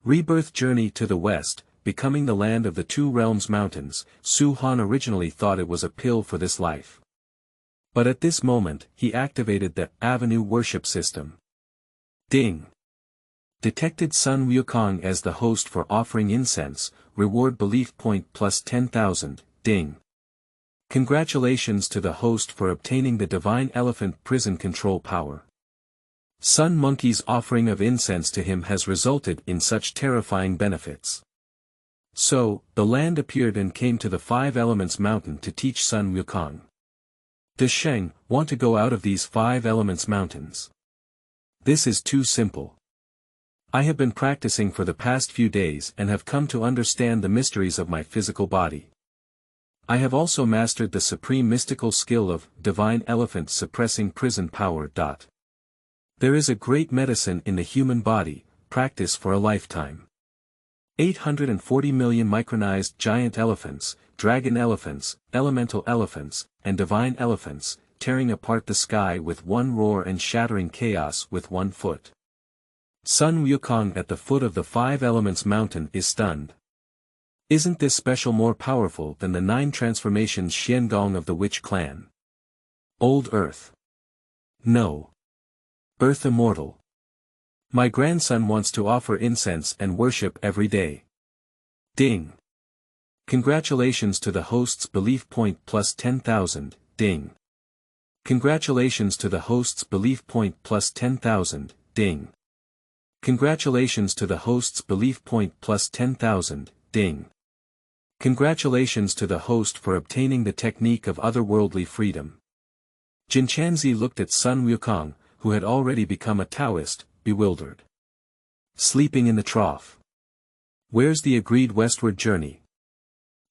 Rebirth Journey to the West, becoming the land of the Two Realms Mountains. Su Han originally thought it was a pill for this life. But at this moment, he activated the Avenue worship system. Ding! Detected Sun Wukong as the host for offering incense, reward belief point plus 10,000, ding. Congratulations to the host for obtaining the Divine Elephant prison control power. Sun Monkey's offering of incense to him has resulted in such terrifying benefits. So, the land appeared and came to the Five Elements Mountain to teach Sun Wukong. Does Sheng want to go out of these Five Elements Mountains? This is too simple. I have been practicing for the past few days and have come to understand the mysteries of my physical body. I have also mastered the supreme mystical skill of Divine Elephant suppressing prison power. There is a great medicine in the human body, practice for a lifetime. 840 million micronized giant elephants, dragon elephants, elemental elephants, and divine elephants, tearing apart the sky with one roar and shattering chaos with 1 foot. Sun Wukong at the foot of the Five Elements Mountain is stunned. Isn't this special more powerful than the 9 transformations Xiangong of the Witch clan? Old Earth. No. Earth Immortal. My grandson wants to offer incense and worship every day. Ding. Congratulations to the host's belief point plus 10,000, ding. Congratulations to the host's belief point plus 10,000, ding. Congratulations to the host's belief point plus 10,000, ding. Congratulations to the host for obtaining the technique of otherworldly freedom. Jinchanzi looked at Sun Wukong, who had already become a Taoist, bewildered. Sleeping in the trough. Where's the agreed westward journey?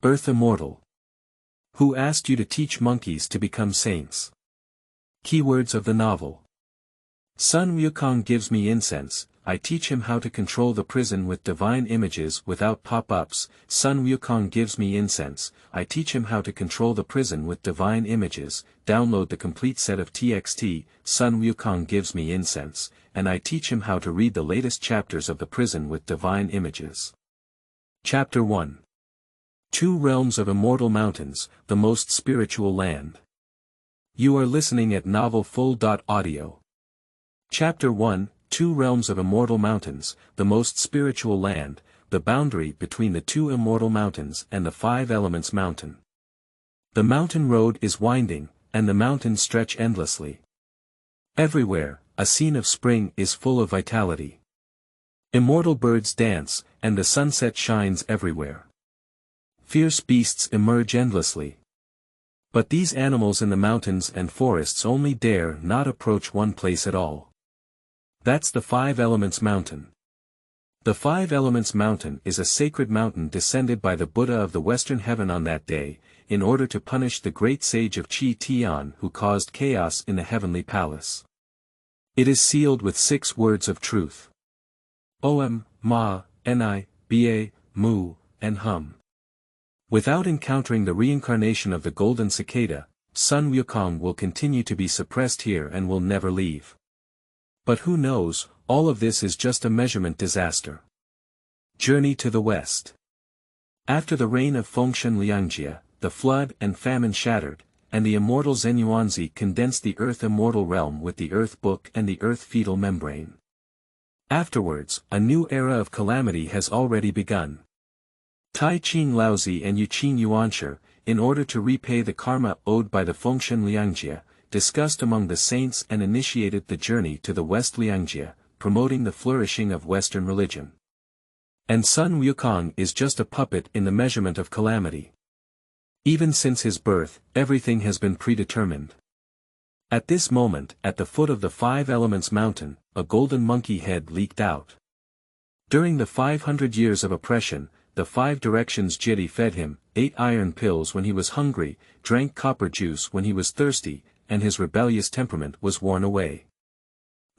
Earth Immortal. Who asked you to teach monkeys to become saints? Keywords of the novel. Sun Wukong gives me incense, I teach him how to control the prison with divine images without pop-ups. Sun Wukong gives me incense, I teach him how to control the prison with divine images. Download the complete set of TXT. Sun Wukong gives me incense, and I teach him how to read the latest chapters of the prison with divine images. Chapter 1. Two Realms of Immortal Mountains, the most spiritual land. You are listening at novelfull.audio. Chapter 1. Two Realms of Immortal Mountains, the most spiritual land, the boundary between the two immortal mountains and the Five Elements Mountain. The mountain road is winding, and the mountains stretch endlessly. Everywhere, a scene of spring is full of vitality. Immortal birds dance, and the sunset shines everywhere. Fierce beasts emerge endlessly. But these animals in the mountains and forests only dare not approach one place at all. That's the Five Elements Mountain. The Five Elements Mountain is a sacred mountain descended by the Buddha of the Western Heaven on that day, in order to punish the great sage of Qi Tian who caused chaos in the heavenly palace. It is sealed with 6 words of truth. Om, Ma, Ni, Ba, Mu, and Hum. Without encountering the reincarnation of the golden cicada, Sun Wukong will continue to be suppressed here and will never leave. But who knows, all of this is just a measurement disaster. Journey to the West. After the reign of Fengshen Liangjie, the flood and famine shattered, and the immortal Zenyuanzi condensed the Earth Immortal Realm with the Earth Book and the Earth Fetal Membrane. Afterwards, a new era of calamity has already begun. Tai Qing Laozi and Yuqing Yuanshi, in order to repay the karma owed by the Fengshen Liangjie, discussed among the saints and initiated the journey to the West Liangjie, promoting the flourishing of Western religion. And Sun Wukong is just a puppet in the measurement of calamity. Even since his birth, everything has been predetermined. At this moment, at the foot of the Five Elements Mountain, a golden monkey head leaked out. During the 500 years of oppression, the 5 directions Jiti fed him, 8 iron pills when he was hungry, drank copper juice when he was thirsty, and his rebellious temperament was worn away.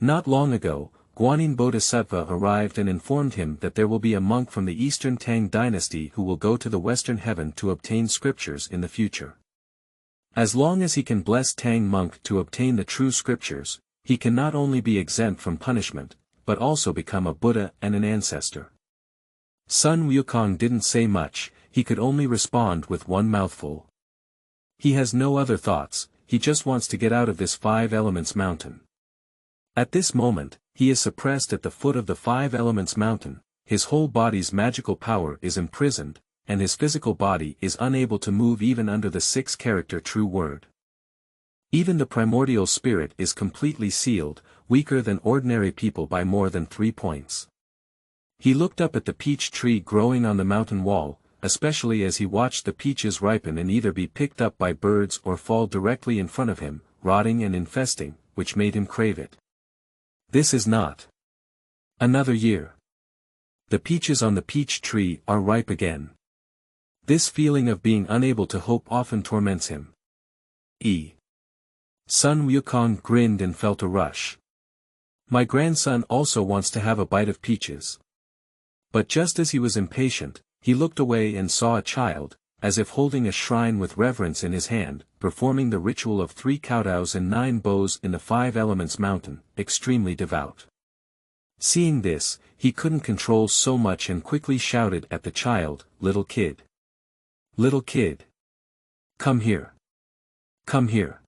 Not long ago, Guanyin Bodhisattva arrived and informed him that there will be a monk from the Eastern Tang dynasty who will go to the Western Heaven to obtain scriptures in the future. As long as he can bless Tang monk to obtain the true scriptures, he can not only be exempt from punishment, but also become a Buddha and an ancestor. Sun Wukong didn't say much, he could only respond with one mouthful. He has no other thoughts, he just wants to get out of this five elements mountain. At this moment, he is suppressed at the foot of the five elements mountain, his whole body's magical power is imprisoned, and his physical body is unable to move even under the six-character true word. Even the primordial spirit is completely sealed, weaker than ordinary people by more than 3 points. He looked up at the peach tree growing on the mountain wall, especially as he watched the peaches ripen and either be picked up by birds or fall directly in front of him, rotting and infesting, which made him crave it. This is not another year. The peaches on the peach tree are ripe again. This feeling of being unable to hope often torments him. Sun Wukong grinned and felt a rush. My grandson also wants to have a bite of peaches. But just as he was impatient, he looked away and saw a child, as if holding a shrine with reverence in his hand, performing the ritual of 3 kowtows and 9 bows in the five elements mountain, extremely devout. Seeing this, he couldn't control so much and quickly shouted at the child, "Little kid! Little kid! Come here! Come here!"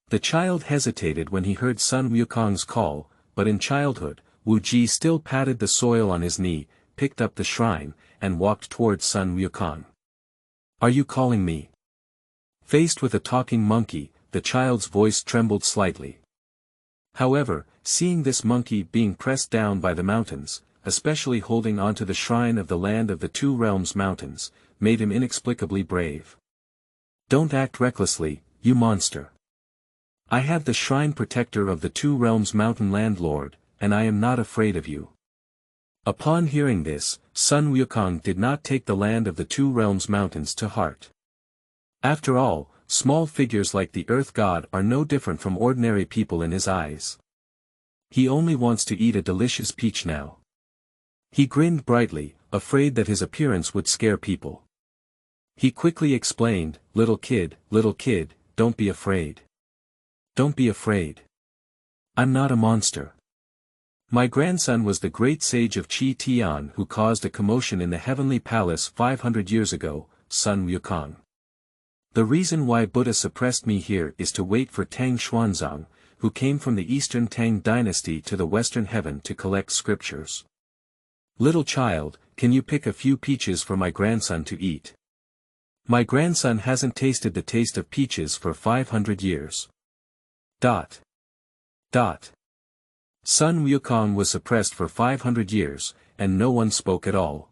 The child hesitated when he heard Sun Wukong's call, but in childhood, Wu Ji still patted the soil on his knee, picked up the shrine, and walked towards Sun Wukong. "Are you calling me?" Faced with a talking monkey, the child's voice trembled slightly. However, seeing this monkey being pressed down by the mountains, especially holding onto the shrine of the land of the two realms mountains, made him inexplicably brave. "Don't act recklessly, you monster. I have the shrine protector of the two realms mountain landlord, and I am not afraid of you." Upon hearing this, Sun Wukong did not take the land of the two realms mountains to heart. After all, small figures like the earth god are no different from ordinary people in his eyes. He only wants to eat a delicious peach now. He grinned brightly, afraid that his appearance would scare people. He quickly explained, little kid, don't be afraid. Don't be afraid. I'm not a monster. My grandson was the great sage of Qi Tian who caused a commotion in the heavenly palace 500 years ago, Sun Wukong. The reason why Buddha suppressed me here is to wait for Tang Xuanzang, who came from the eastern Tang dynasty to the western heaven to collect scriptures. Little child, can you pick a few peaches for my grandson to eat? My grandson hasn't tasted the taste of peaches for 500 years. Sun Wukong was suppressed for 500 years, and no one spoke at all.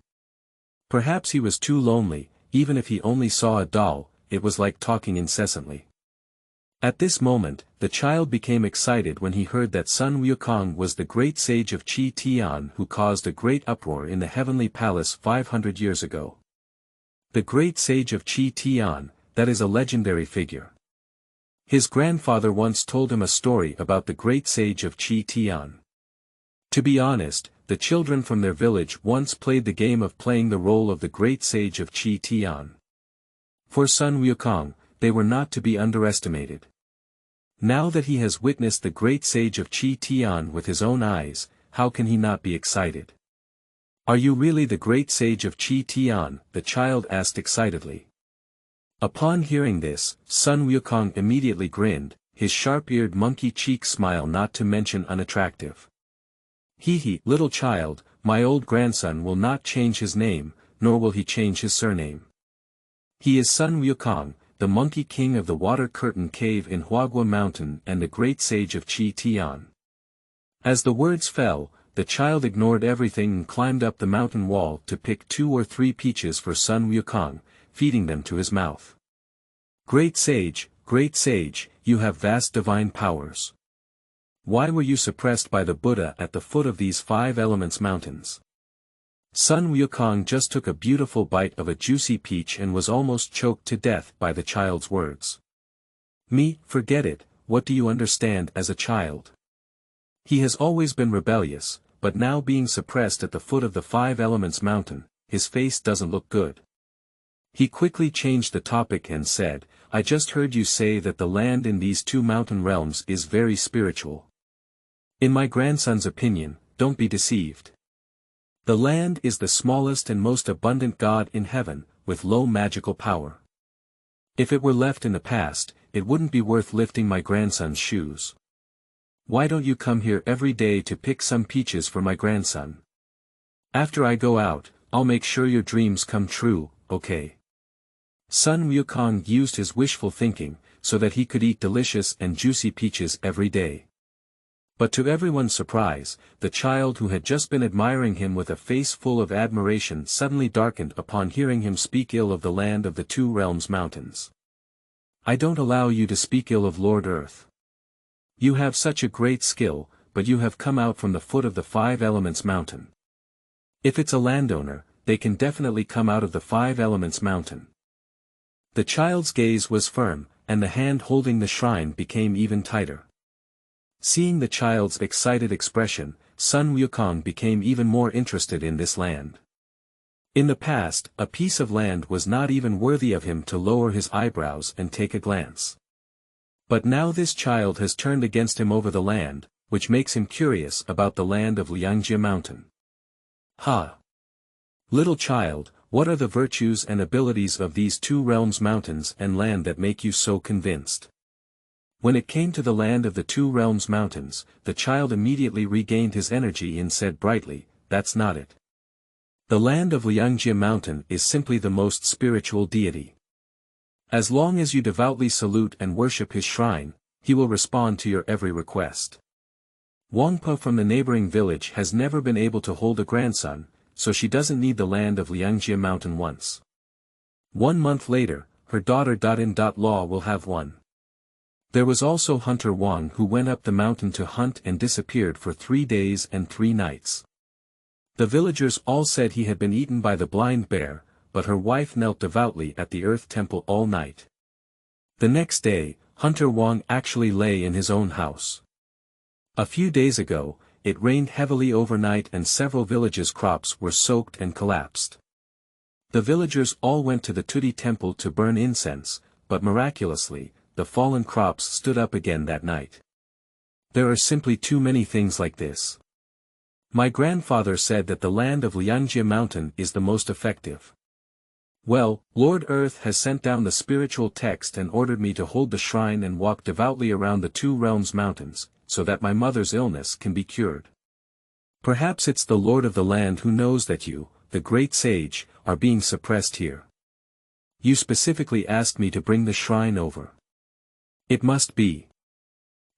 Perhaps he was too lonely, even if he only saw a doll, it was like talking incessantly. At this moment, the child became excited when he heard that Sun Wukong was the great sage of Qi Tian who caused a great uproar in the heavenly palace 500 years ago. The great sage of Qi Tian, that is a legendary figure. His grandfather once told him a story about the great sage of Qi Tian. To be honest, the children from their village once played the game of playing the role of the great sage of Qi Tian. For Sun Wukong, they were not to be underestimated. Now that he has witnessed the great sage of Qi Tian with his own eyes, how can he not be excited? Are you really the great sage of Qi Tian? The child asked excitedly. Upon hearing this, Sun Wukong immediately grinned, his sharp-eared monkey cheek smile not to mention unattractive. Hee, little child, my old grandson will not change his name, nor will he change his surname. He is Sun Wukong, the monkey king of the water curtain cave in Huagua Mountain and the great sage of Qi Tian. As the words fell, the child ignored everything and climbed up the mountain wall to pick 2 or 3 peaches for Sun Wukong, feeding them to his mouth. Great sage, you have vast divine powers. Why were you suppressed by the Buddha at the foot of these 5 elements mountains? Sun Wukong just took a beautiful bite of a juicy peach and was almost choked to death by the child's words. Me, forget it, what do you understand as a child? He has always been rebellious, but now being suppressed at the foot of the 5 elements mountain, his face doesn't look good. He quickly changed the topic and said, I just heard you say that the land in these 2 mountain realms is very spiritual. In my grandson's opinion, don't be deceived. The land is the smallest and most abundant god in heaven, with low magical power. If it were left in the past, it wouldn't be worth lifting my grandson's shoes. Why don't you come here every day to pick some peaches for my grandson? After I go out, I'll make sure your dreams come true, okay? Sun Wukong used his wishful thinking, so that he could eat delicious and juicy peaches every day. But to everyone's surprise, the child who had just been admiring him with a face full of admiration suddenly darkened upon hearing him speak ill of the land of the Two Realms Mountains. I don't allow you to speak ill of Lord Earth. You have such a great skill, but you have come out from the foot of the Five Elements Mountain. If it's a landowner, they can definitely come out of the Five Elements Mountain. The child's gaze was firm, and the hand holding the shrine became even tighter. Seeing the child's excited expression, Sun Wukong became even more interested in this land. In the past, a piece of land was not even worthy of him to lower his eyebrows and take a glance. But now this child has turned against him over the land, which makes him curious about the land of Liangjie Mountain. Ha! Little child, what are the virtues and abilities of these Two Realms Mountains and land that make you so convinced? When it came to the land of the Two Realms Mountains, the child immediately regained his energy and said brightly, "That's not it. The land of Liangjie Mountain is simply the most spiritual deity. As long as you devoutly salute and worship his shrine, he will respond to your every request." Wangpa from the neighboring village has never been able to hold a grandson, so she doesn't need the land of Liangjie Mountain once. 1 month later, her daughter Law will have one. There was also Hunter Wang who went up the mountain to hunt and disappeared for 3 days and 3 nights. The villagers all said he had been eaten by the blind bear, but her wife knelt devoutly at the earth temple all night. The next day, Hunter Wang actually lay in his own house. A few days ago, it rained heavily overnight and several villages' crops were soaked and collapsed. The villagers all went to the Tudi temple to burn incense, but miraculously, the fallen crops stood up again that night. There are simply too many things like this. My grandfather said that the land of Liangjie Mountain is the most effective. Well, Lord Earth has sent down the spiritual text and ordered me to hold the shrine and walk devoutly around the Two Realms Mountains, so that my mother's illness can be cured. Perhaps it's the Lord of the land who knows that you, the great sage, are being suppressed here. You specifically asked me to bring the shrine over. It must be.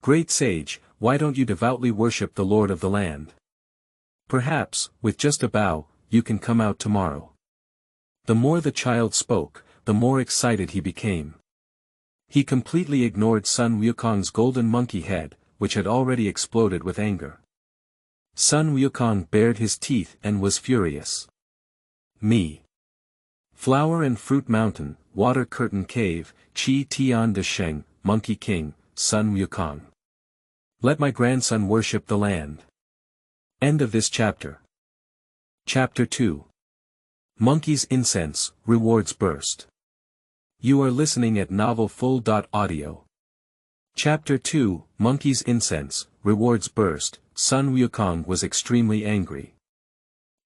Great sage, why don't you devoutly worship the Lord of the land? Perhaps, with just a bow, you can come out tomorrow. The more the child spoke, the more excited he became. He completely ignored Sun Wukong's golden monkey head, which had already exploded with anger. Sun Wukong bared his teeth and was furious. Me. Flower and Fruit Mountain, Water Curtain Cave, Qi Tian de Sheng, Monkey King, Sun Wukong. Let my grandson worship the land. End of this chapter. Chapter 2. Monkey's Incense, Rewards Burst. You are listening at novelfull.audio. Chapter 2, Monkey's Incense, Rewards Burst. Sun Wukong was extremely angry.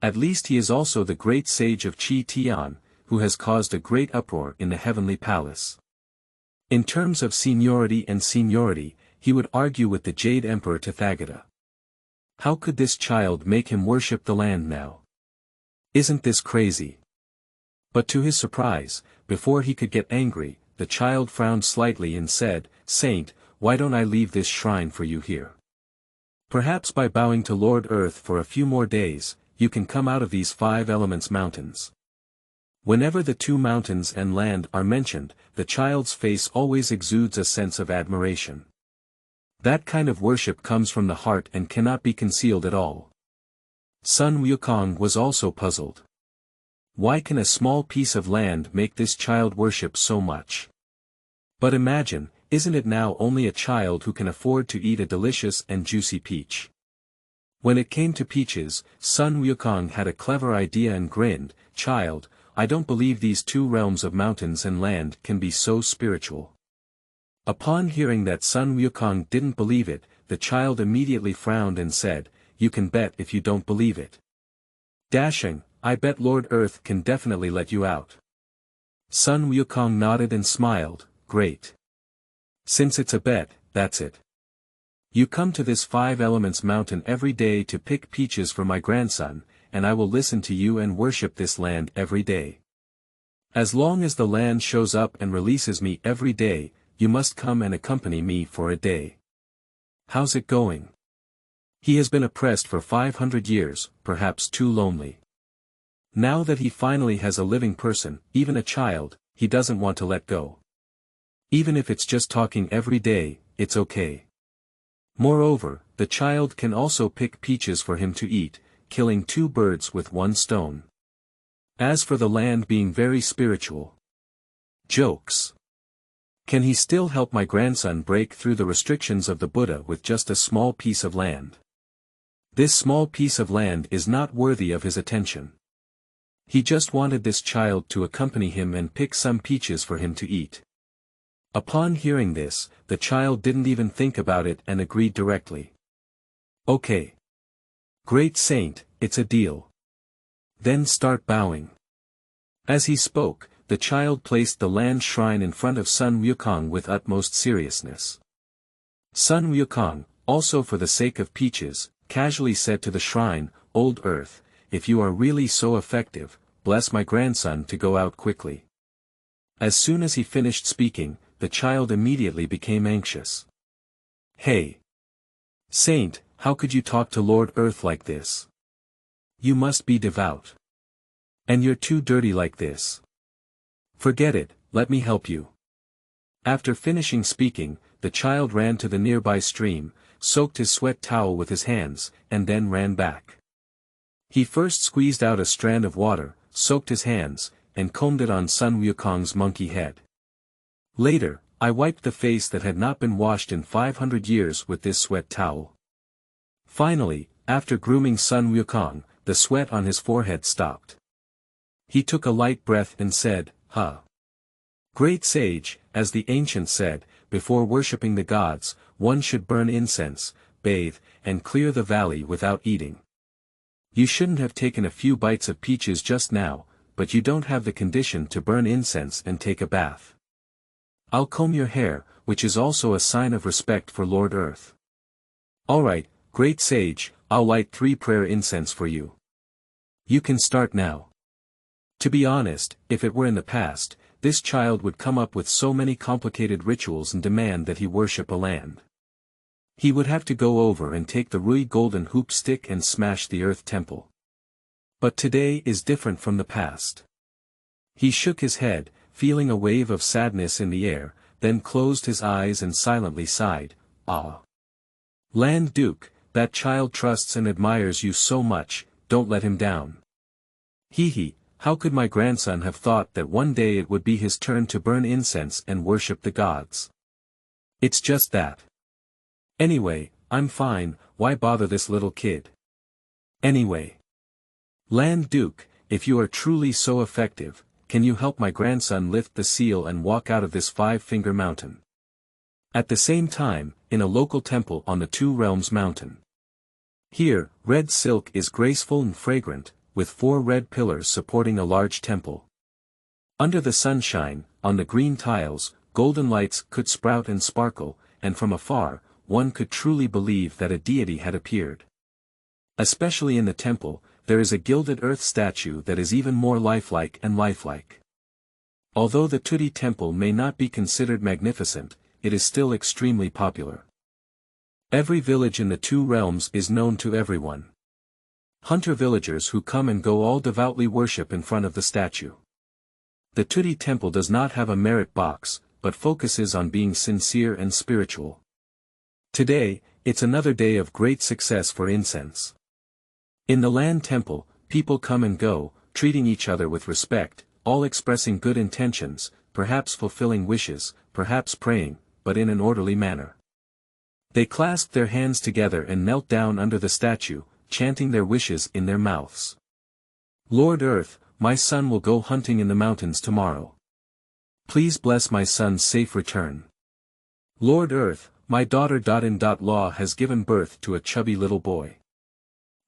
At least he is also the great sage of Qi Tian, who has caused a great uproar in the heavenly palace. In terms of seniority, he would argue with the Jade Emperor Tathagata. How could this child make him worship the land now? Isn't this crazy? But to his surprise, before he could get angry, the child frowned slightly and said, "Saint, why don't I leave this shrine for you here? Perhaps by bowing to Lord Earth for a few more days, you can come out of these 5 Elements Mountains." Whenever the two mountains and land are mentioned, the child's face always exudes a sense of admiration. That kind of worship comes from the heart and cannot be concealed at all. Sun Wukong was also puzzled. Why can a small piece of land make this child worship so much? But imagine, isn't it now only a child who can afford to eat a delicious and juicy peach? When it came to peaches, Sun Wukong had a clever idea and grinned, "Child, I don't believe these 2 realms of mountains and land can be so spiritual." Upon hearing that Sun Wukong didn't believe it, the child immediately frowned and said, "You can bet if you don't believe it." Dashing, I bet Lord Earth can definitely let you out. Sun Wukong nodded and smiled, great. Since it's a bet, that's it. You come to this 5 Elements mountain every day to pick peaches for my grandson, and I will listen to you and worship this land every day. As long as the land shows up and releases me every day, you must come and accompany me for a day. How's it going? He has been oppressed for 500 years, perhaps too lonely. Now that he finally has a living person, even a child, he doesn't want to let go. Even if it's just talking every day, it's okay. Moreover, the child can also pick peaches for him to eat, killing 2 birds with 1 stone. As for the land being very spiritual. Jokes. Can he still help my grandson break through the restrictions of the Buddha with just a small piece of land? This small piece of land is not worthy of his attention. He just wanted this child to accompany him and pick some peaches for him to eat. Upon hearing this, the child didn't even think about it and agreed directly. Okay. Great Saint, it's a deal. Then start bowing. As he spoke, the child placed the land shrine in front of Sun Wukong with utmost seriousness. Sun Wukong, also for the sake of peaches, casually said to the shrine, Old Earth, if you are really so effective, bless my grandson to go out quickly. As soon as he finished speaking, the child immediately became anxious. Hey! Saint, how could you talk to Lord Earth like this? You must be devout. And you're too dirty like this. Forget it, let me help you. After finishing speaking, the child ran to the nearby stream, soaked his sweat towel with his hands, and then ran back. He first squeezed out a strand of water, soaked his hands, and combed it on Sun Wukong's monkey head. Later, I wiped the face that had not been washed in 500 years with this sweat towel. Finally, after grooming Sun Wukong, the sweat on his forehead stopped. He took a light breath and said, Huh. Great sage, as the ancients said, before worshipping the gods, one should burn incense, bathe, and clear the valley without eating. You shouldn't have taken a few bites of peaches just now, but you don't have the condition to burn incense and take a bath. I'll comb your hair, which is also a sign of respect for Lord Earth. Alright, great sage, I'll light 3 prayer incense for you. You can start now. To be honest, if it were in the past, this child would come up with so many complicated rituals and demand that he worship a land. He would have to go over and take the Rui golden hoop stick and smash the earth temple. But today is different from the past. He shook his head, feeling a wave of sadness in the air, then closed his eyes and silently sighed, Ah. Land Duke, that child trusts and admires you so much, don't let him down. Hee. How could my grandson have thought that one day it would be his turn to burn incense and worship the gods? It's just that. Anyway, I'm fine, why bother this little kid? Anyway. Land Duke, if you are truly so effective, can you help my grandson lift the seal and walk out of this 5-finger mountain? At the same time, in a local temple on the 2 Realms mountain. Here, red silk is graceful and fragrant, with 4 red pillars supporting a large temple. Under the sunshine, on the green tiles, golden lights could sprout and sparkle, and from afar, one could truly believe that a deity had appeared. Especially in the temple, there is a gilded earth statue that is even more lifelike and lifelike. Although the Douzi temple may not be considered magnificent, it is still extremely popular. Every village in the 2 realms is known to everyone. Hunter villagers who come and go all devoutly worship in front of the statue. The Douzi temple does not have a merit box, but focuses on being sincere and spiritual. Today, it's another day of great success for incense. In the land temple, people come and go, treating each other with respect, all expressing good intentions, perhaps fulfilling wishes, perhaps praying, but in an orderly manner. They clasped their hands together and knelt down under the statue, chanting their wishes in their mouths. Lord Earth, my son will go hunting in the mountains tomorrow. Please bless my son's safe return. Lord Earth, my daughter.in-law has given birth to a chubby little boy.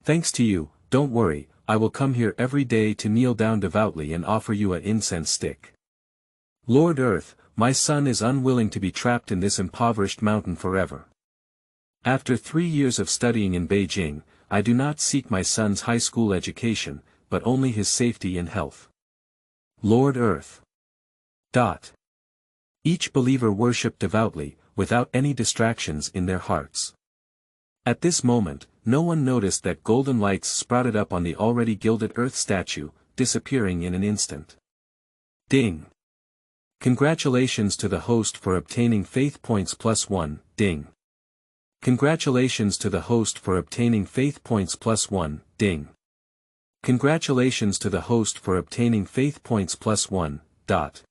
Thanks to you, don't worry, I will come here every day to kneel down devoutly and offer you an incense stick. Lord Earth, my son is unwilling to be trapped in this impoverished mountain forever. After 3 years of studying in Beijing, I do not seek my son's high school education, but only his safety and health. Lord Earth. Each believer worshipped devoutly, without any distractions in their hearts. At this moment, no one noticed that golden lights sprouted up on the already gilded earth statue, disappearing in an instant. Ding! Congratulations to the host for obtaining faith points +1, ding. Congratulations to the host for obtaining faith points +1, ding. Congratulations to the host for obtaining faith points +1, dot.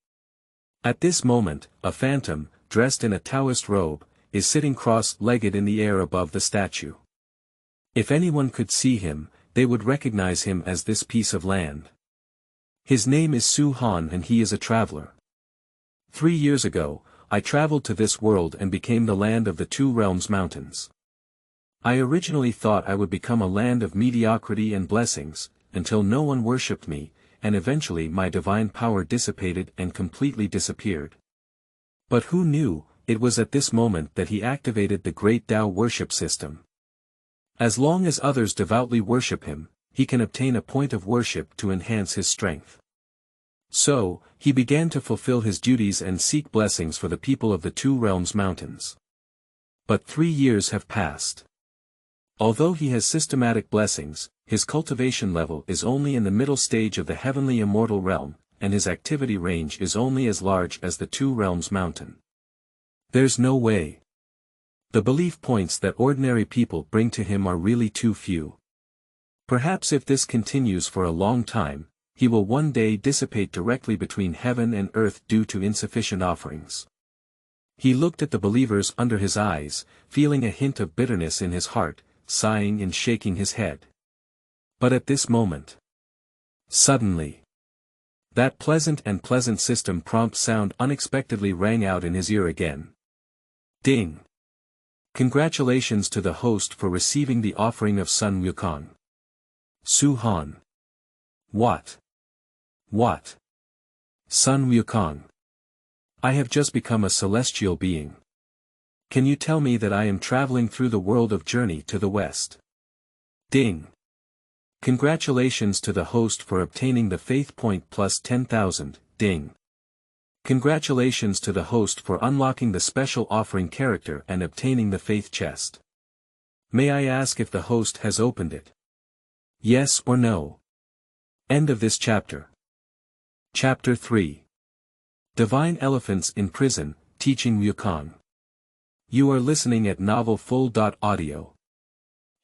At this moment, a phantom, dressed in a Taoist robe, is sitting cross-legged in the air above the statue. If anyone could see him, they would recognize him as this piece of land. His name is Su Han and he is a traveler. 3 years ago, I traveled to this world and became the land of the Two Realms Mountains. I originally thought I would become a land of mediocrity and blessings, until no one worshipped me, and eventually my divine power dissipated and completely disappeared. But who knew, it was at this moment that he activated the great Tao worship system. As long as others devoutly worship him, he can obtain a point of worship to enhance his strength. So, he began to fulfill his duties and seek blessings for the people of the Two Realms Mountains. But 3 years have passed. Although he has systematic blessings, his cultivation level is only in the middle stage of the heavenly immortal realm, and his activity range is only as large as the Two Realms Mountain. There's no way. The belief points that ordinary people bring to him are really too few. Perhaps if this continues for a long time, he will one day dissipate directly between heaven and earth due to insufficient offerings. He looked at the believers under his eyes, feeling a hint of bitterness in his heart, sighing and shaking his head. But at this moment, suddenly, that pleasant system prompt sound unexpectedly rang out in his ear again. Ding! Congratulations to the host for receiving the offering of Sun Wukong. Su Han. What? Sun Wukong. I have just become a celestial being. Can you tell me that I am traveling through the world of journey to the west? Ding! Congratulations to the host for obtaining the faith point +10,000, ding. Congratulations to the host for unlocking the special offering character and obtaining the faith chest. May I ask if the host has opened it? Yes or no? End of this chapter. Chapter 3. Divine Elephants in Prison, Teaching Wukong. You are listening at novelfull.audio.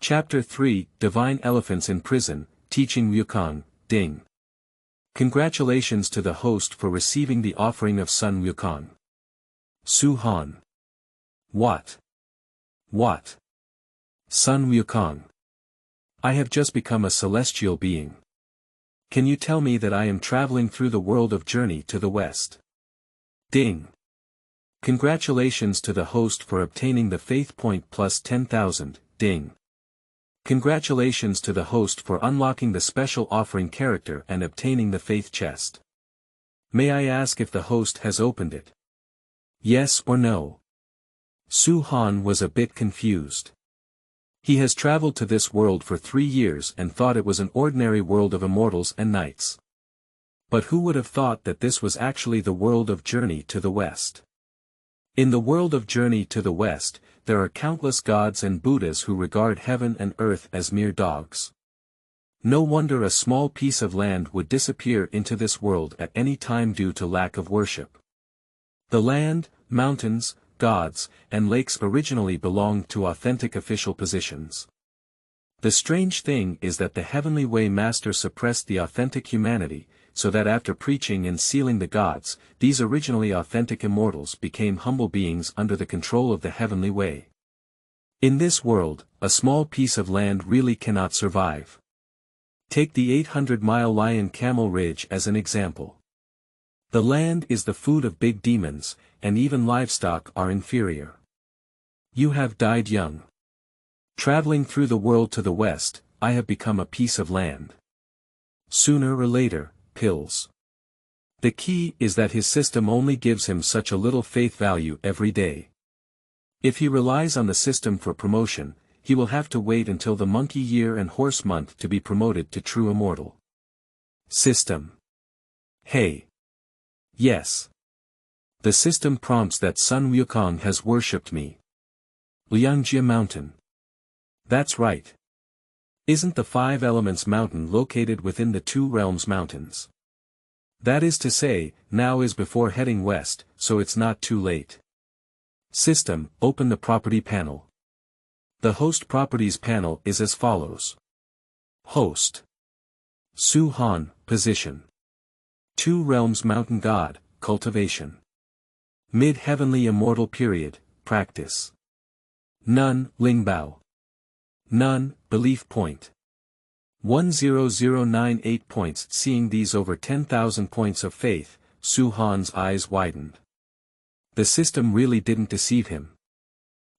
Chapter 3, Divine Elephants in Prison, Teaching Wukong, ding. Congratulations to the host for receiving the offering of Sun Wukong. Su Han. What? Sun Wukong. I have just become a celestial being. Can you tell me that I am traveling through the world of journey to the west? Ding. Congratulations to the host for obtaining the faith point +10,000, ding. Congratulations to the host for unlocking the special offering character and obtaining the faith chest. May I ask if the host has opened it? Yes or no? Su Han was a bit confused. He has traveled to this world for 3 years and thought it was an ordinary world of immortals and knights. But who would have thought that this was actually the world of journey to the west? In the world of journey to the west, there are countless gods and Buddhas who regard heaven and earth as mere dogs. No wonder a small piece of land would disappear into this world at any time due to lack of worship. The land, mountains, gods, and lakes originally belonged to authentic official positions. The strange thing is that the Heavenly Way Master suppressed the authentic humanity, so that after preaching and sealing the gods, these originally authentic immortals became humble beings under the control of the Heavenly Way. In this world, a small piece of land really cannot survive. Take the 800-mile Lion Camel Ridge as an example. The land is the food of big demons, and even livestock are inferior. You have died young. Traveling through the world to the west, I have become a piece of land. Sooner or later, pills. The key is that his system only gives him such a little faith value every day. If he relies on the system for promotion, he will have to wait until the monkey year and horse month to be promoted to true immortal. System. Hey. Yes. The system prompts that Sun Wukong has worshipped me. Liangjie Mountain. That's right. Isn't the Five Elements Mountain located within the Two Realms Mountains? That is to say, now is before heading west, so it's not too late. System, open the property panel. The host properties panel is as follows. Host. Su Han, position. Two Realms Mountain God, cultivation. Mid-heavenly immortal period, practice. None, Lingbao. None, belief point. 10098 points. Seeing these over 10,000 points of faith, Su Han's eyes widened. The system really didn't deceive him.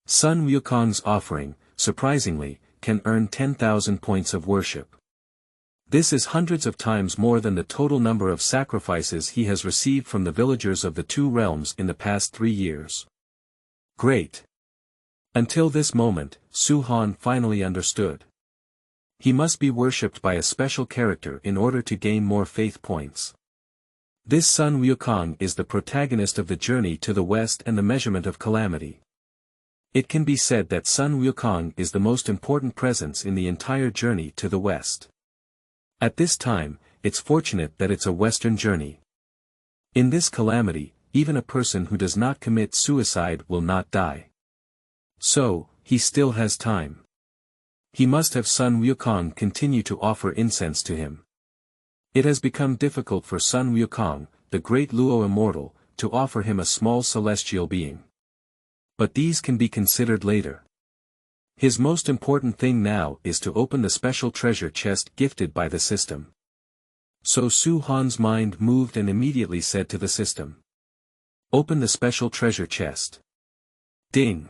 Sun Wukong's offering, surprisingly, can earn 10,000 points of worship. This is hundreds of times more than the total number of sacrifices he has received from the villagers of the Two Realms in the past 3 years. Great. Until this moment, Su Han finally understood. He must be worshipped by a special character in order to gain more faith points. This Sun Wukong is the protagonist of the journey to the west and the measurement of calamity. It can be said that Sun Wukong is the most important presence in the entire journey to the west. At this time, it's fortunate that it's a western journey. In this calamity, even a person who does not commit suicide will not die. So, he still has time. He must have Sun Wukong continue to offer incense to him. It has become difficult for Sun Wukong, the great Luo immortal, to offer him a small celestial being. But these can be considered later. His most important thing now is to open the special treasure chest gifted by the system. So Su Han's mind moved and immediately said to the system. Open the special treasure chest. Ding.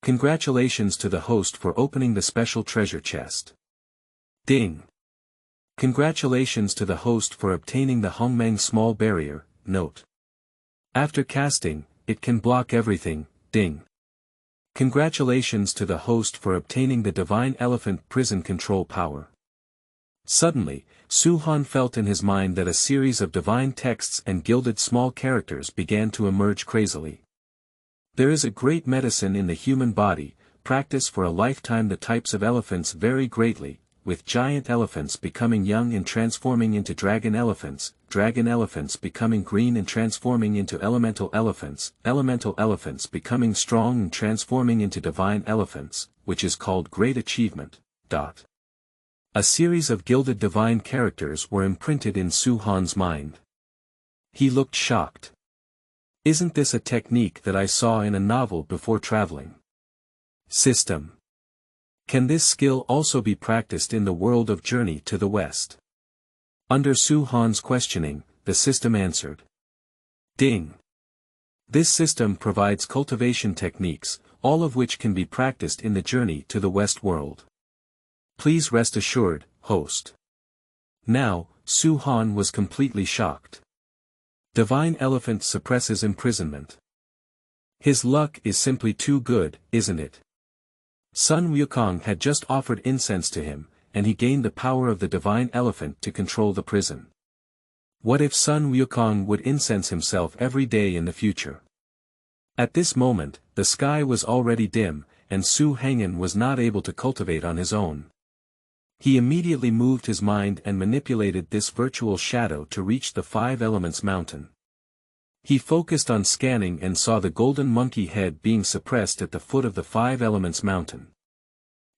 Congratulations to the host for opening the special treasure chest. Ding. Congratulations to the host for obtaining the Hongmeng small barrier, note. After casting, it can block everything, ding. Congratulations to the host for obtaining the divine elephant prison control power. Suddenly, Su Han felt in his mind that a series of divine texts and gilded small characters began to emerge crazily. There is a great medicine in the human body, practice for a lifetime. The types of elephants vary greatly, with giant elephants becoming young and transforming into dragon elephants becoming green and transforming into elemental elephants becoming strong and transforming into divine elephants, which is called great achievement. A series of gilded divine characters were imprinted in Su Han's mind. He looked shocked. Isn't this a technique that I saw in a novel before traveling? System. Can this skill also be practiced in the world of journey to the west? Under Su Han's questioning, the system answered. Ding. This system provides cultivation techniques, all of which can be practiced in the journey to the west world. Please rest assured, host. Now, Su Han was completely shocked. Divine elephant suppresses imprisonment. His luck is simply too good, isn't it? Sun Wukong had just offered incense to him, and he gained the power of the divine elephant to control the prison. What if Sun Wukong would incense himself every day in the future? At this moment, the sky was already dim, and Su Hangen was not able to cultivate on his own. He immediately moved his mind and manipulated this virtual shadow to reach the Five Elements Mountain. He focused on scanning and saw the golden monkey head being suppressed at the foot of the Five Elements Mountain.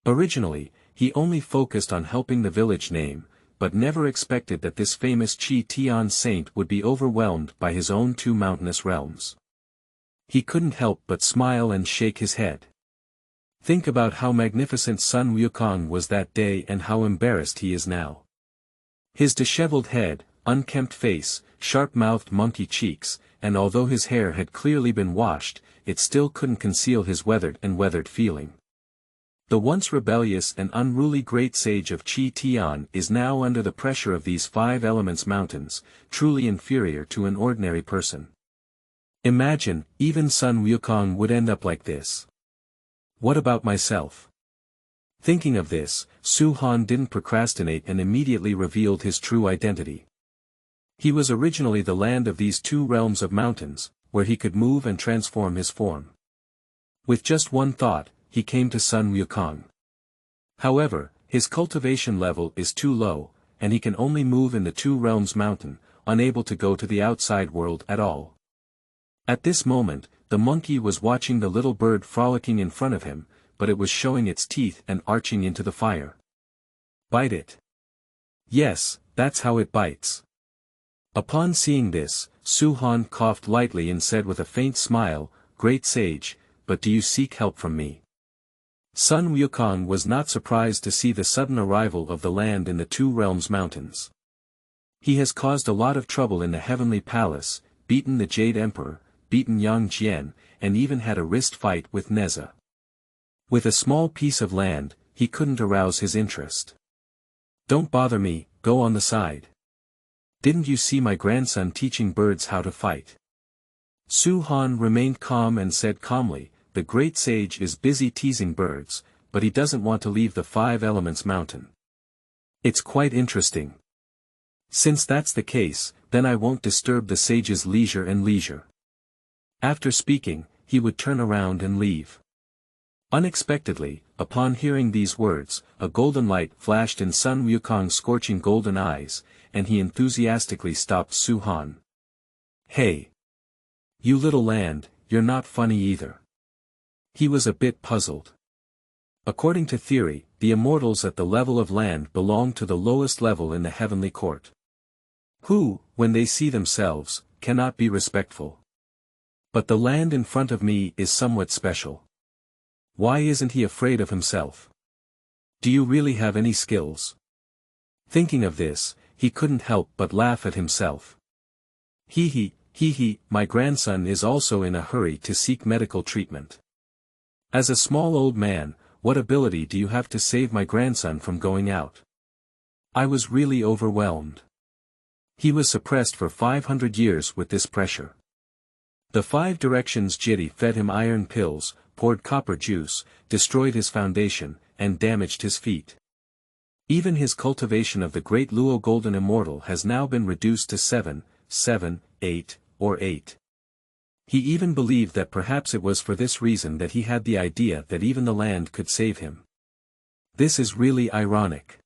Originally, he only focused on helping the village name, but never expected that this famous Chi Tian saint would be overwhelmed by his own two mountainous realms. He couldn't help but smile and shake his head. Think about how magnificent Sun Wukong was that day and how embarrassed he is now. His disheveled head, unkempt face, sharp-mouthed monkey cheeks, and although his hair had clearly been washed, it still couldn't conceal his weathered feeling. The once rebellious and unruly great sage of Qi Tian is now under the pressure of these 5 elements mountains, truly inferior to an ordinary person. Imagine, even Sun Wukong would end up like this. What about myself? Thinking of this, Su Han didn't procrastinate and immediately revealed his true identity. He was originally the land of these 2 realms of mountains, where he could move and transform his form. With just one thought, he came to Sun Wukong. However, his cultivation level is too low, and he can only move in the 2 realms mountain, unable to go to the outside world at all. At this moment, the monkey was watching the little bird frolicking in front of him, but it was showing its teeth and arching into the fire. Bite it. Yes, that's how it bites. Upon seeing this, Su Han coughed lightly and said with a faint smile, "Great sage, but do you seek help from me?" Sun Wukong was not surprised to see the sudden arrival of the land in the 2 realms mountains. He has caused a lot of trouble in the heavenly palace, beaten the Jade Emperor, beaten Yang Jian, and even had a wrist fight with Neza. With a small piece of land, he couldn't arouse his interest. "Don't bother me, go on the side. Didn't you see my grandson teaching birds how to fight?" Su Han remained calm and said calmly, "The great sage is busy teasing birds, but he doesn't want to leave the 5 elements mountain. It's quite interesting. Since that's the case, then I won't disturb the sage's leisure. After speaking, he would turn around and leave. Unexpectedly, upon hearing these words, a golden light flashed in Sun Wukong's scorching golden eyes, and he enthusiastically stopped Su Han. "Hey! You little land, you're not funny either." He was a bit puzzled. According to theory, the immortals at the level of land belong to the lowest level in the heavenly court. Who, when they see themselves, cannot be respectful. But the land in front of me is somewhat special. Why isn't he afraid of himself? Do you really have any skills? Thinking of this, he couldn't help but laugh at himself. Hee, my grandson is also in a hurry to seek medical treatment. As a small old man, what ability do you have to save my grandson from going out? I was really overwhelmed. He was suppressed for 500 years with this pressure. The 5 directions Jiti fed him iron pills, poured copper juice, destroyed his foundation, and damaged his feet. Even his cultivation of the great Luo Golden Immortal has now been reduced to 7, 8, or 8. He even believed that perhaps it was for this reason that he had the idea that even the land could save him. This is really ironic.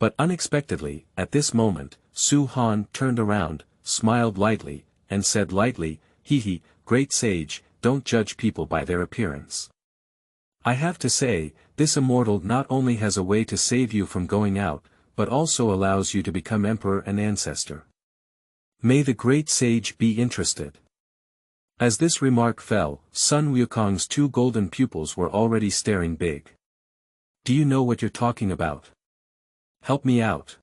But unexpectedly, at this moment, Su Han turned around, smiled lightly, and said lightly, "Hee, great sage, don't judge people by their appearance. I have to say, this immortal not only has a way to save you from going out, but also allows you to become emperor and ancestor. May the great sage be interested." As this remark fell, Sun Wukong's 2 golden pupils were already staring big. "Do you know what you're talking about? Help me out.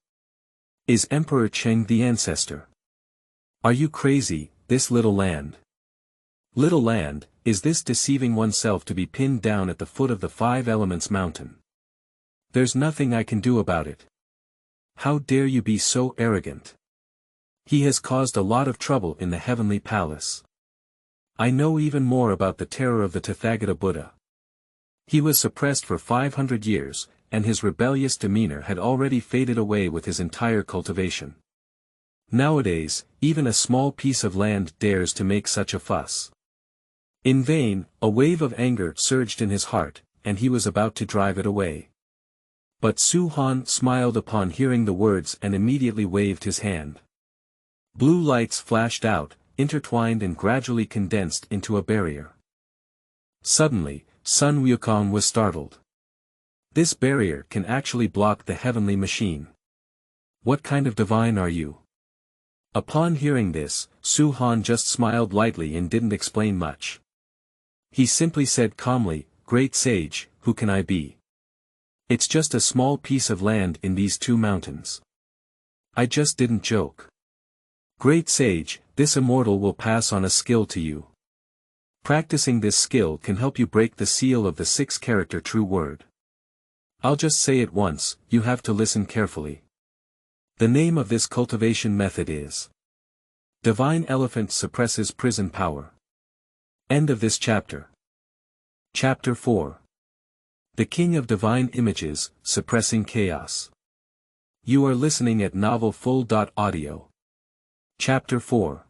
Is Emperor Cheng the ancestor? Are you crazy, this little land? Little land, is this deceiving oneself to be pinned down at the foot of the 5 elements mountain? There's nothing I can do about it. How dare you be so arrogant? He has caused a lot of trouble in the heavenly palace. I know even more about the terror of the Tathagata Buddha. He was suppressed for 500 years, and his rebellious demeanor had already faded away with his entire cultivation. Nowadays, even a small piece of land dares to make such a fuss. In vain, a wave of anger surged in his heart, and he was about to drive it away. But Su Han smiled upon hearing the words and immediately waved his hand. Blue lights flashed out, intertwined and gradually condensed into a barrier. Suddenly, Sun Wukong was startled. This barrier can actually block the heavenly machine. What kind of divine are you? Upon hearing this, Su Han just smiled lightly and didn't explain much. He simply said calmly, "Great sage, who can I be? It's just a small piece of land in these 2 mountains. I just didn't joke. Great sage, this immortal will pass on a skill to you. Practicing this skill can help you break the seal of the 6-character true word. I'll just say it once, you have to listen carefully. The name of this cultivation method is Divine Elephant Suppresses Prison Power. End of this chapter. Chapter 4. The King of Divine Images, Suppressing Chaos. You are listening at novelfull.audio. Chapter 4.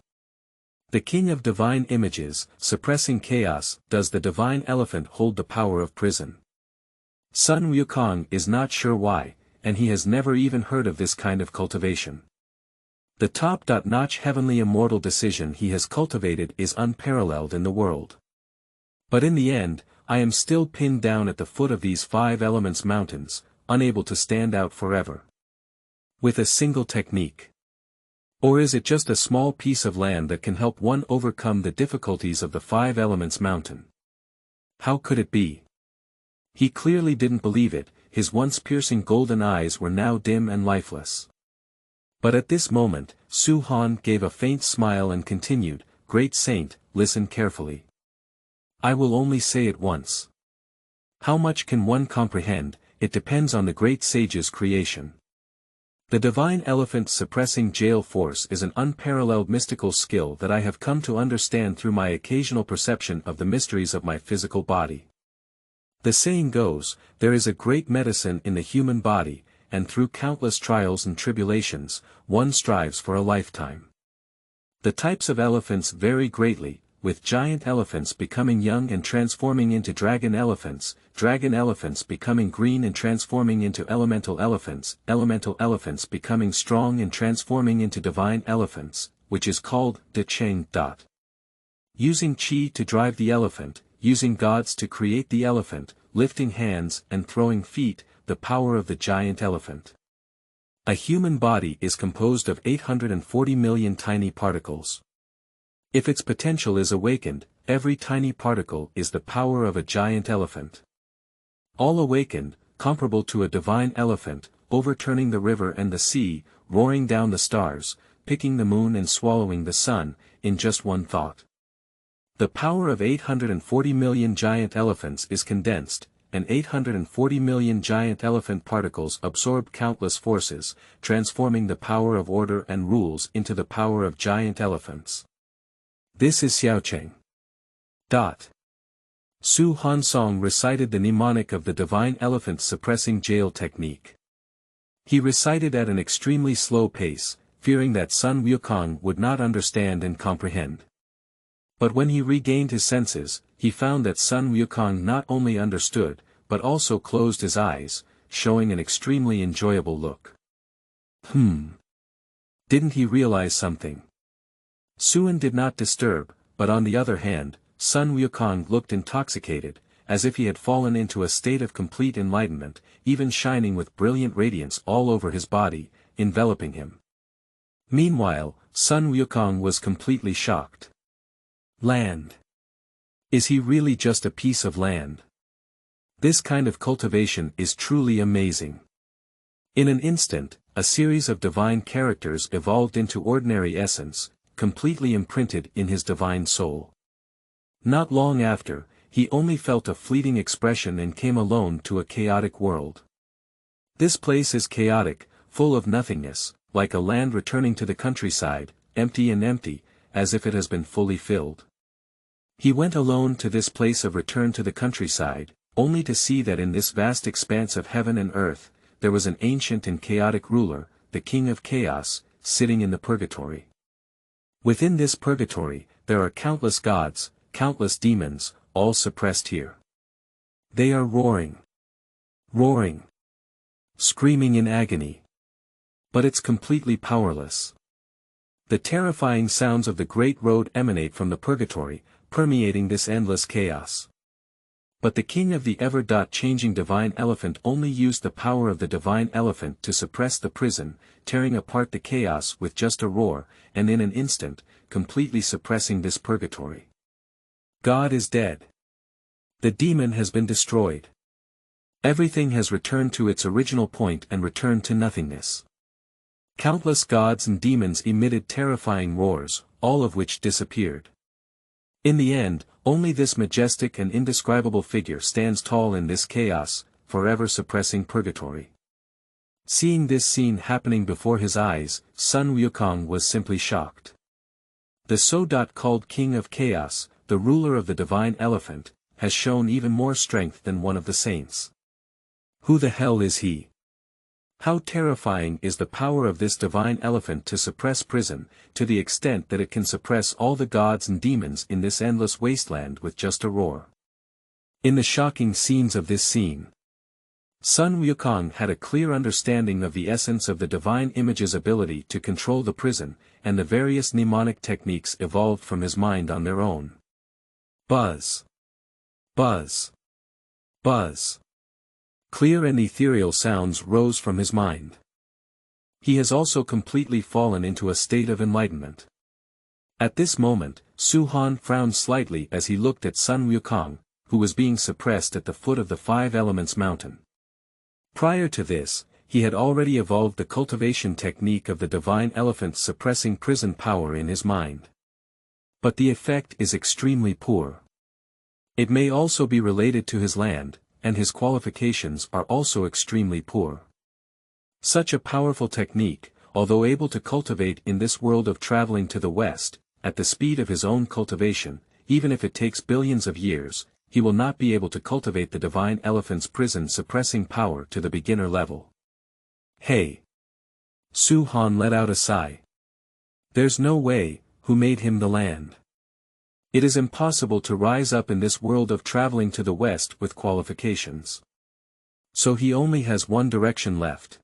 The King of Divine Images, Suppressing Chaos. Does the Divine Elephant hold the power of prison? Sun Wukong is not sure why, and he has never even heard of this kind of cultivation. The top-notch heavenly immortal decision he has cultivated is unparalleled in the world. But in the end, I am still pinned down at the foot of these 5 elements mountains, unable to stand out forever. With a single technique. Or is it just a small piece of land that can help one overcome the difficulties of the 5 elements mountain? How could it be? He clearly didn't believe it, his once piercing golden eyes were now dim and lifeless. But at this moment, Su Han gave a faint smile and continued, "Great Saint, listen carefully. I will only say it once. How much can one comprehend? It depends on the great sage's creation. The Divine Elephant Suppressing Jail Force is an unparalleled mystical skill that I have come to understand through my occasional perception of the mysteries of my physical body. The saying goes, there is a great medicine in the human body, and through countless trials and tribulations, one strives for a lifetime. The types of elephants vary greatly, with giant elephants becoming young and transforming into dragon elephants becoming green and transforming into elemental elephants becoming strong and transforming into divine elephants, which is called De Cheng. Using Qi to drive the elephant, using gods to create the elephant, lifting hands and throwing feet, the power of the giant elephant. A human body is composed of 840 million tiny particles. If its potential is awakened, every tiny particle is the power of a giant elephant. All awakened, comparable to a divine elephant, overturning the river and the sea, roaring down the stars, picking the moon and swallowing the sun, in just one thought. The power of 840 million giant elephants is condensed, and 840 million giant elephant particles absorb countless forces, transforming the power of order and rules into the power of giant elephants. This is Xiaocheng. Su Hansong recited the mnemonic of the Divine Elephant Suppressing Jail Technique. He recited at an extremely slow pace, fearing that Sun Wukong would not understand and comprehend. But when he regained his senses, he found that Sun Wukong not only understood, but also closed his eyes, showing an extremely enjoyable look. Didn't he realize something? Suan did not disturb, but on the other hand, Sun Wukong looked intoxicated, as if he had fallen into a state of complete enlightenment, even shining with brilliant radiance all over his body, enveloping him. Meanwhile, Sun Wukong was completely shocked. Land. Is he really just a piece of land? This kind of cultivation is truly amazing. In an instant, a series of divine characters evolved into ordinary essence, completely imprinted in his divine soul. Not long after, he only felt a fleeting expression and came alone to a chaotic world. This place is chaotic, full of nothingness, like a land returning to the countryside, empty, as if it has been fully filled. He went alone to this place of return to the countryside, only to see that in this vast expanse of heaven and earth, there was an ancient and chaotic ruler, the King of Chaos, sitting in the purgatory. Within this purgatory, there are countless gods, countless demons, all suppressed here. They are roaring, screaming in agony. But it's completely powerless. The terrifying sounds of the Great Road emanate from the purgatory, permeating this endless chaos. But the king of the ever-changing divine elephant only used the power of the divine elephant to suppress the prison, tearing apart the chaos with just a roar, and in an instant, completely suppressing this purgatory. God is dead. The demon has been destroyed. Everything has returned to its original point and returned to nothingness. Countless gods and demons emitted terrifying roars, all of which disappeared. In the end, only this majestic and indescribable figure stands tall in this chaos, forever suppressing purgatory. Seeing this scene happening before his eyes, Sun Wukong was simply shocked. The so-called King of Chaos, the ruler of the divine elephant, has shown even more strength than one of the saints. Who the hell is he? How terrifying is the power of this divine elephant to suppress prison, to the extent that it can suppress all the gods and demons in this endless wasteland with just a roar. In the shocking scenes of this scene, Sun Wukong had a clear understanding of the essence of the divine image's ability to control the prison, and the various mnemonic techniques evolved from his mind on their own. Buzz. Buzz. Buzz. Clear and ethereal sounds rose from his mind. He has also completely fallen into a state of enlightenment. At this moment, Su Han frowned slightly as he looked at Sun Wukong, who was being suppressed at the foot of the Five Elements mountain. Prior to this, he had already evolved the cultivation technique of the divine elephant suppressing prison power in his mind. But the effect is extremely poor. It may also be related to his land, and his qualifications are also extremely poor. Such a powerful technique, although able to cultivate in this world of traveling to the west, at the speed of his own cultivation, even if it takes billions of years, he will not be able to cultivate the divine elephant's prison suppressing power to the beginner level. Hey! Su Han let out a sigh. There's no way, who made him the land? It is impossible to rise up in this world of traveling to the west with qualifications. So he only has one direction left.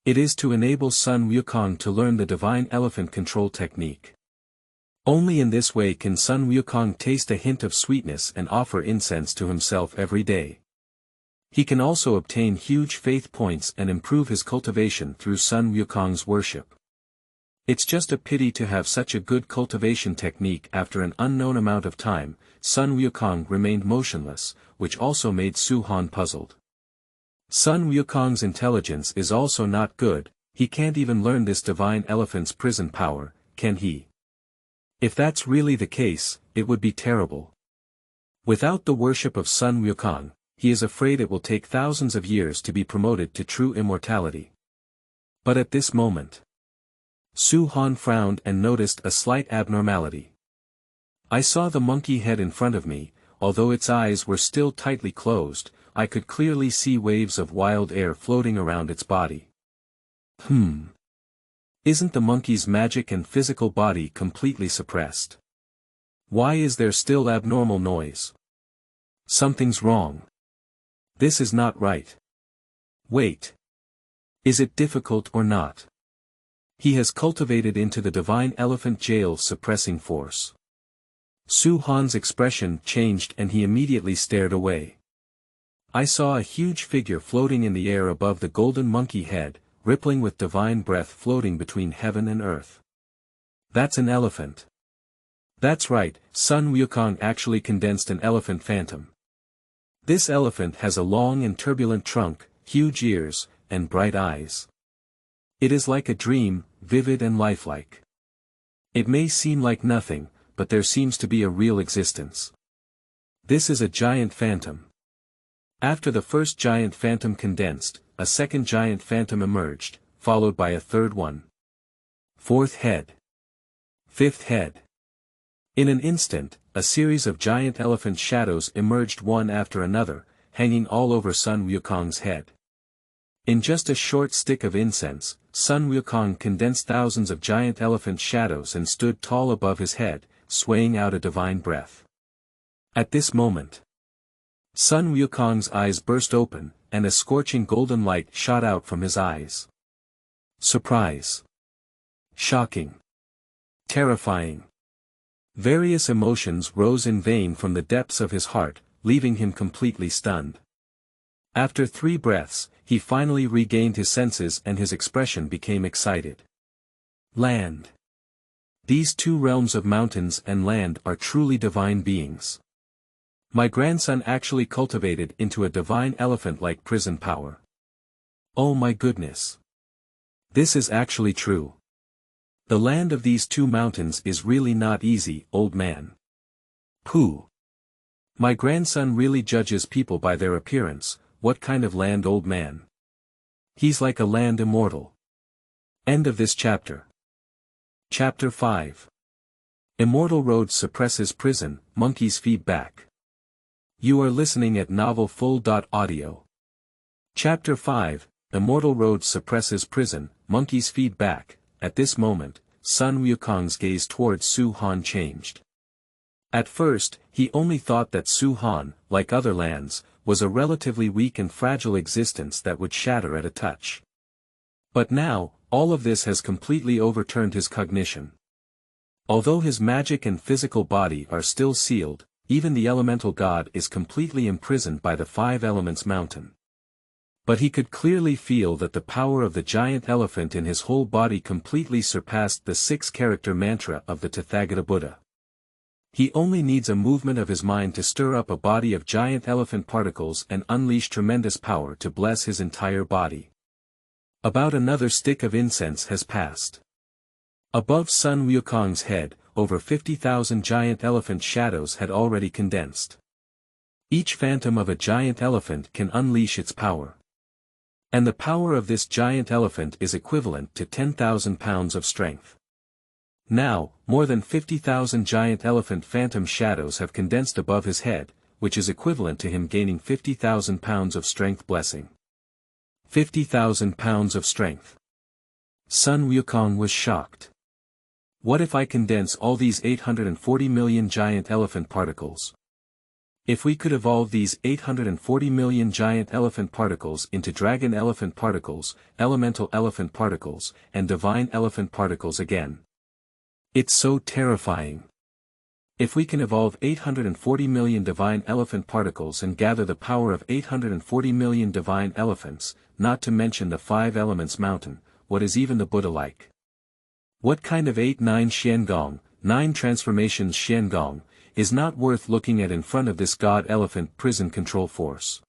It is to enable Sun Wukong to learn the divine elephant control technique. Only in this way can Sun Wukong taste a hint of sweetness and offer incense to himself every day. He can also obtain huge faith points and improve his cultivation through Sun Wukong's worship. It's just a pity to have such a good cultivation technique. After an unknown amount of time, Sun Wukong remained motionless, which also made Su Han puzzled. Sun Wukong's intelligence is also not good, he can't even learn this divine elephant's prison power, can he? If that's really the case, it would be terrible. Without the worship of Sun Wukong, he is afraid it will take thousands of years to be promoted to true immortality. But at this moment, Su Han frowned and noticed a slight abnormality. I saw the monkey head in front of me, although its eyes were still tightly closed, I could clearly see waves of wild air floating around its body. Isn't the monkey's magic and physical body completely suppressed? Why is there still abnormal noise? Something's wrong. This is not right. Wait. Is it difficult or not? He has cultivated into the divine elephant jail suppressing force. Su Han's expression changed and he immediately stared away. I saw a huge figure floating in the air above the golden monkey head, rippling with divine breath floating between heaven and earth. That's an elephant. That's right, Sun Wukong actually condensed an elephant phantom. This elephant has a long and turbulent trunk, huge ears, and bright eyes. It is like a dream, vivid and lifelike. It may seem like nothing, but there seems to be a real existence. This is a giant phantom. After the first giant phantom condensed, a second giant phantom emerged, followed by a third one. Fourth head. Fifth head. In an instant, a series of giant elephant shadows emerged one after another, hanging all over Sun Wukong's head. In just a short stick of incense, Sun Wukong condensed thousands of giant elephant shadows and stood tall above his head, swaying out a divine breath. At this moment, Sun Wukong's eyes burst open, and a scorching golden light shot out from his eyes. Surprise. Shocking. Terrifying. Various emotions rose in vain from the depths of his heart, leaving him completely stunned. After 3 breaths, he finally regained his senses and his expression became excited. Land. These 2 realms of mountains and land are truly divine beings. My grandson actually cultivated into a divine elephant-like prison power. Oh my goodness. This is actually true. The land of these 2 mountains is really not easy, old man. Pooh. My grandson really judges people by their appearance. What kind of land, old man? He's like a land immortal. End of this chapter. Chapter 5. Immortal Road suppresses prison, monkeys feedback. You are listening at novelfull.audio. Chapter 5, Immortal Road suppresses prison, monkeys feedback. At this moment, Sun Wukong's gaze towards Su Han changed. At first, he only thought that Su Han, like other lands, was a relatively weak and fragile existence that would shatter at a touch. But now, all of this has completely overturned his cognition. Although his magic and physical body are still sealed, even the elemental god is completely imprisoned by the Five Elements mountain. But he could clearly feel that the power of the giant elephant in his whole body completely surpassed the 6-character mantra of the Tathagata Buddha. He only needs a movement of his mind to stir up a body of giant elephant particles and unleash tremendous power to bless his entire body. About another stick of incense has passed. Above Sun Wukong's head, over 50,000 giant elephant shadows had already condensed. Each phantom of a giant elephant can unleash its power. And the power of this giant elephant is equivalent to 10,000 pounds of strength. Now, more than 50,000 giant elephant phantom shadows have condensed above his head, which is equivalent to him gaining 50,000 pounds of strength blessing. 50,000 pounds of strength. Sun Wukong was shocked. What if I condense all these 840 million giant elephant particles? If we could evolve these 840 million giant elephant particles into dragon elephant particles, elemental elephant particles, and divine elephant particles again. It's so terrifying. If we can evolve 840 million divine elephant particles and gather the power of 840 million divine elephants, not to mention the 5 Elements mountain, what is even the Buddha like? What kind of 8-9 Xiangong, 9 transformations Xiangong, is not worth looking at in front of this god elephant prison control force?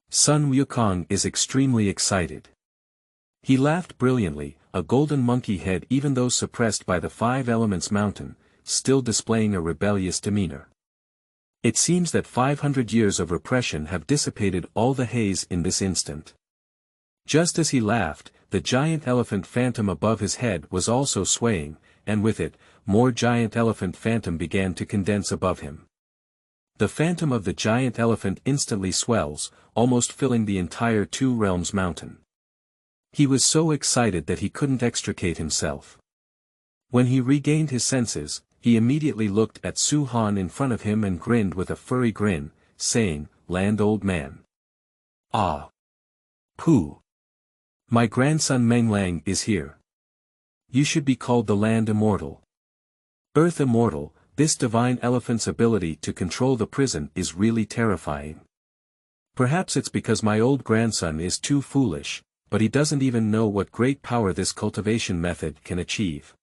Sun Wukong is extremely excited. He laughed brilliantly, a golden monkey head even though suppressed by the 5 Elements mountain, still displaying a rebellious demeanor. It seems that 500 years of repression have dissipated all the haze in this instant. Just as he laughed, the giant elephant phantom above his head was also swaying, and with it, more giant elephant phantom began to condense above him. The phantom of the giant elephant instantly swells, almost filling the entire 2 Realms mountain. He was so excited that he couldn't extricate himself. When he regained his senses, he immediately looked at Su Han in front of him and grinned with a furry grin, saying, "Land, old man." Ah. Pooh. My grandson Meng Lang is here. You should be called the Land Immortal. Earth Immortal, this divine elephant's ability to control the prison is really terrifying. Perhaps it's because my old grandson is too foolish, but he doesn't even know what great power this cultivation method can achieve.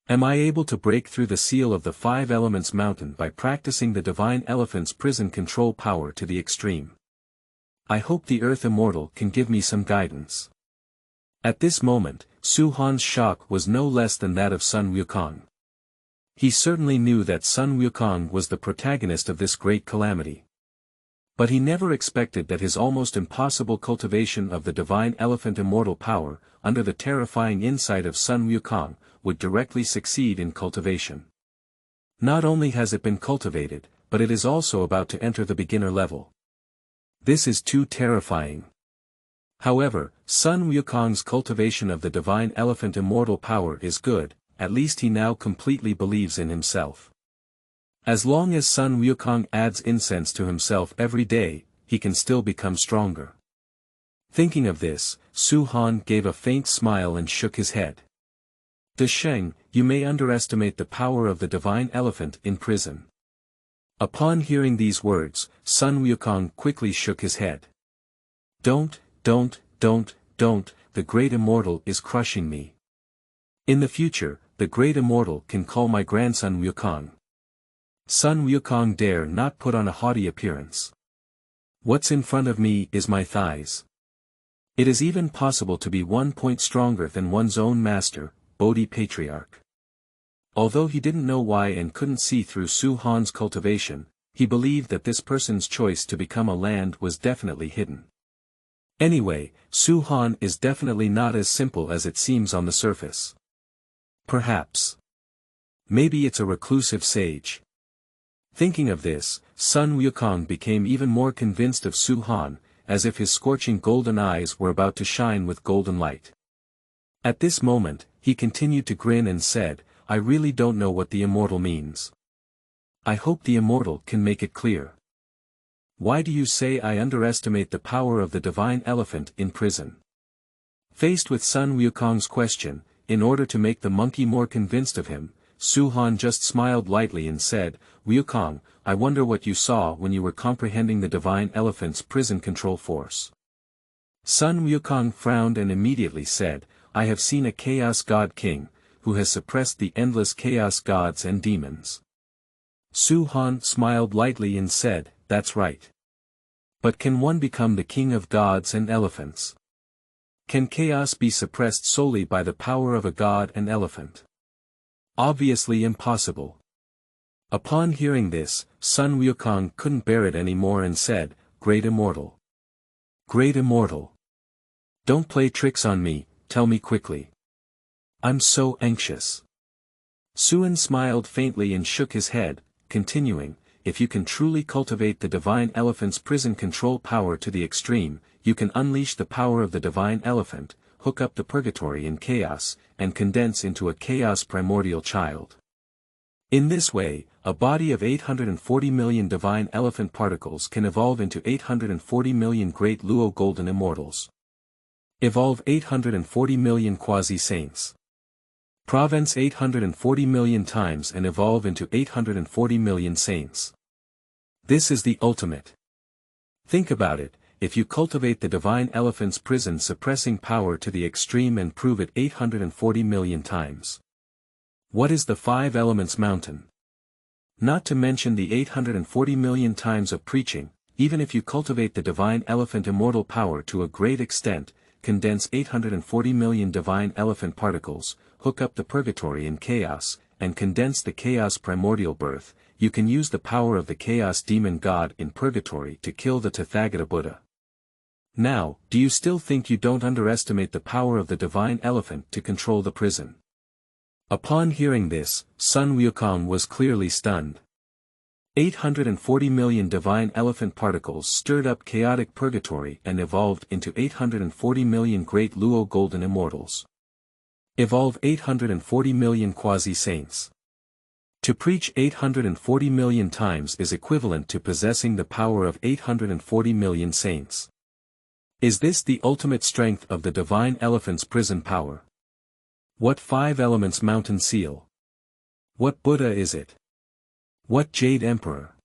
Am I able to break through the seal of the 5 Elements mountain by practicing the divine elephant's prison control power to the extreme? I hope the Earth Immortal can give me some guidance. At this moment, Su Han's shock was no less than that of Sun Wukong. He certainly knew that Sun Wukong was the protagonist of this great calamity. But he never expected that his almost impossible cultivation of the divine elephant immortal power, under the terrifying insight of Sun Wukong, would directly succeed in cultivation. Not only has it been cultivated, but it is also about to enter the beginner level. This is too terrifying. However, Sun Wukong's cultivation of the divine elephant immortal power is good, at least he now completely believes in himself. As long as Sun Wukong adds incense to himself every day, he can still become stronger. Thinking of this, Su Han gave a faint smile and shook his head. De Sheng, you may underestimate the power of the divine elephant in prison. Upon hearing these words, Sun Wukong quickly shook his head. Don't, the great immortal is crushing me. In the future, the great immortal can call my grandson Wukong. Sun Wukong dare not put on a haughty appearance. What's in front of me is my thighs. It is even possible to be 1 point stronger than one's own master, Bodhi Patriarch. Although he didn't know why and couldn't see through Su Han's cultivation, he believed that this person's choice to become a land was definitely hidden. Anyway, Su Han is definitely not as simple as it seems on the surface. Perhaps. Maybe it's a reclusive sage. Thinking of this, Sun Wukong became even more convinced of Su Han, as if his scorching golden eyes were about to shine with golden light. At this moment, he continued to grin and said, "I really don't know what the Immortal means. I hope the Immortal can make it clear. Why do you say I underestimate the power of the divine elephant in prison?" Faced with Sun Wukong's question, in order to make the monkey more convinced of him, Su Han just smiled lightly and said, "Wukong, I wonder what you saw when you were comprehending the divine elephant's prison control force." Sun Wukong frowned and immediately said, "I have seen a chaos god king, who has suppressed the endless chaos gods and demons." Su Han smiled lightly and said, "That's right. But can one become the king of gods and elephants? Can chaos be suppressed solely by the power of a god and elephant? Obviously impossible." Upon hearing this, Sun Wukong couldn't bear it anymore and said, "Great Immortal. Great Immortal. Don't play tricks on me, tell me quickly. I'm so anxious." Suan smiled faintly and shook his head, continuing, "If you can truly cultivate the divine elephant's prison control power to the extreme, you can unleash the power of the divine elephant, hook up the purgatory in chaos, and condense into a chaos primordial child. In this way, a body of 840 million divine elephant particles can evolve into 840 million great Luo golden immortals. Evolve 840 million quasi-saints. Province 840 million times and evolve into 840 million saints. This is the ultimate. Think about it, if you cultivate the divine elephant's prison suppressing power to the extreme and prove it 840 million times. What is the 5 elements mountain? Not to mention the 840 million times of preaching, even if you cultivate the divine elephant immortal power to a great extent, condense 840 million divine elephant particles, hook up the purgatory in chaos, and condense the chaos primordial birth, you can use the power of the chaos demon god in purgatory to kill the Tathagata Buddha. Now, do you still think you don't underestimate the power of the divine elephant to control the prison?" Upon hearing this, Sun Wukong was clearly stunned. 840 million divine elephant particles stirred up chaotic purgatory and evolved into 840 million great Luo golden immortals. Evolve 840 million quasi-saints. To preach 840 million times is equivalent to possessing the power of 840 million saints. Is this the ultimate strength of the divine elephant's prison power? What 5 elements mountain seal? What Buddha is it? What Jade Emperor?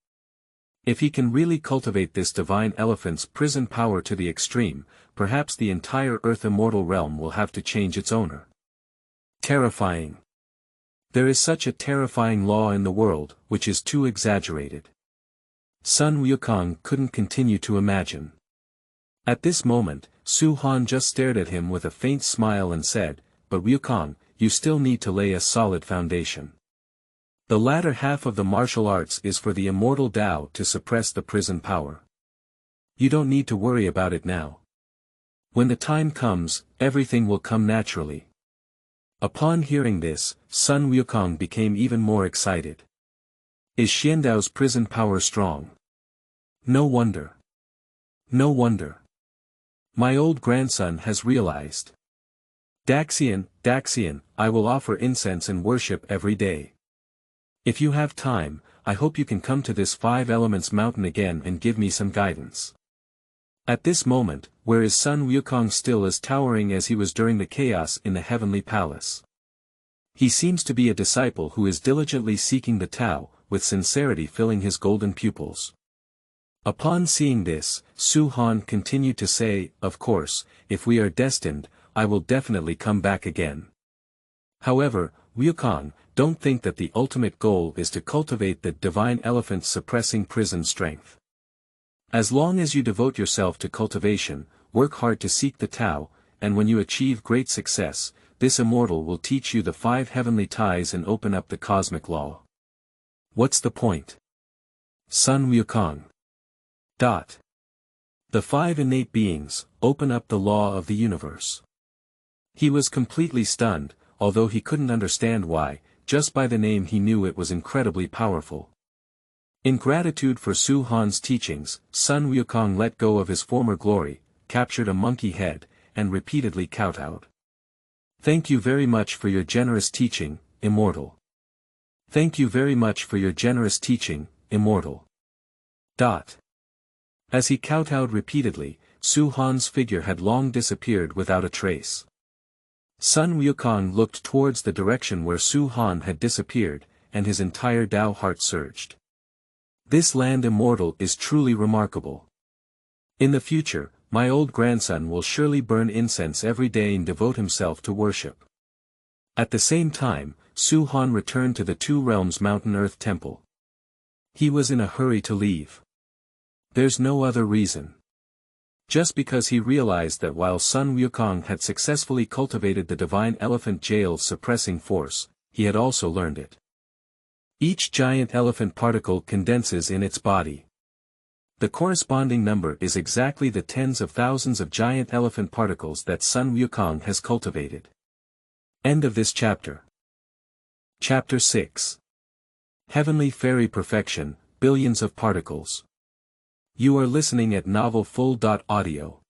If he can really cultivate this divine elephant's prison power to the extreme, perhaps the entire Earth immortal realm will have to change its owner. Terrifying. There is such a terrifying law in the world, which is too exaggerated. Sun Wukong couldn't continue to imagine. At this moment, Su Han just stared at him with a faint smile and said, "But Wukong, you still need to lay a solid foundation. The latter half of the martial arts is for the immortal Tao to suppress the prison power. You don't need to worry about it now. When the time comes, everything will come naturally." Upon hearing this, Sun Wukong became even more excited. Is Xiandao's prison power strong? No wonder. No wonder. My old grandson has realized. Daxian, I will offer incense and worship every day. If you have time, I hope you can come to this 5 elements mountain again and give me some guidance. At this moment, where is Sun Wukong still as towering as he was during the chaos in the heavenly palace? He seems to be a disciple who is diligently seeking the Tao, with sincerity filling his golden pupils. Upon seeing this, Su Han continued to say, "Of course, if we are destined, I will definitely come back again. However, Wukong, don't think that the ultimate goal is to cultivate the divine elephant suppressing prison strength. As long as you devote yourself to cultivation, work hard to seek the Tao, and when you achieve great success, this immortal will teach you the 5 heavenly ties and open up the cosmic law. What's the point? Sun Wukong. The 5 innate beings, open up the law of the universe. He was completely stunned, although he couldn't understand why. Just by the name he knew it was incredibly powerful. In gratitude for Su Han's teachings, Sun Wukong let go of his former glory, captured a monkey head, and repeatedly kowtowed. Thank you very much for your generous teaching, Immortal. Thank you very much for your generous teaching, Immortal. As he kowtowed repeatedly, Su Han's figure had long disappeared without a trace. Sun Wukong looked towards the direction where Su Han had disappeared, and his entire Tao heart surged. This land immortal is truly remarkable. In the future, my old grandson will surely burn incense every day and devote himself to worship. At the same time, Su Han returned to the Two Realms Mountain Earth Temple. He was in a hurry to leave. There's no other reason. Just because he realized that while Sun Wukong had successfully cultivated the divine elephant jail's suppressing force, he had also learned it. Each giant elephant particle condenses in its body. The corresponding number is exactly the tens of thousands of giant elephant particles that Sun Wukong has cultivated. End of this chapter. Chapter 6. Heavenly Fairy Perfection, Billions of Particles. You are listening at novelfull.audio.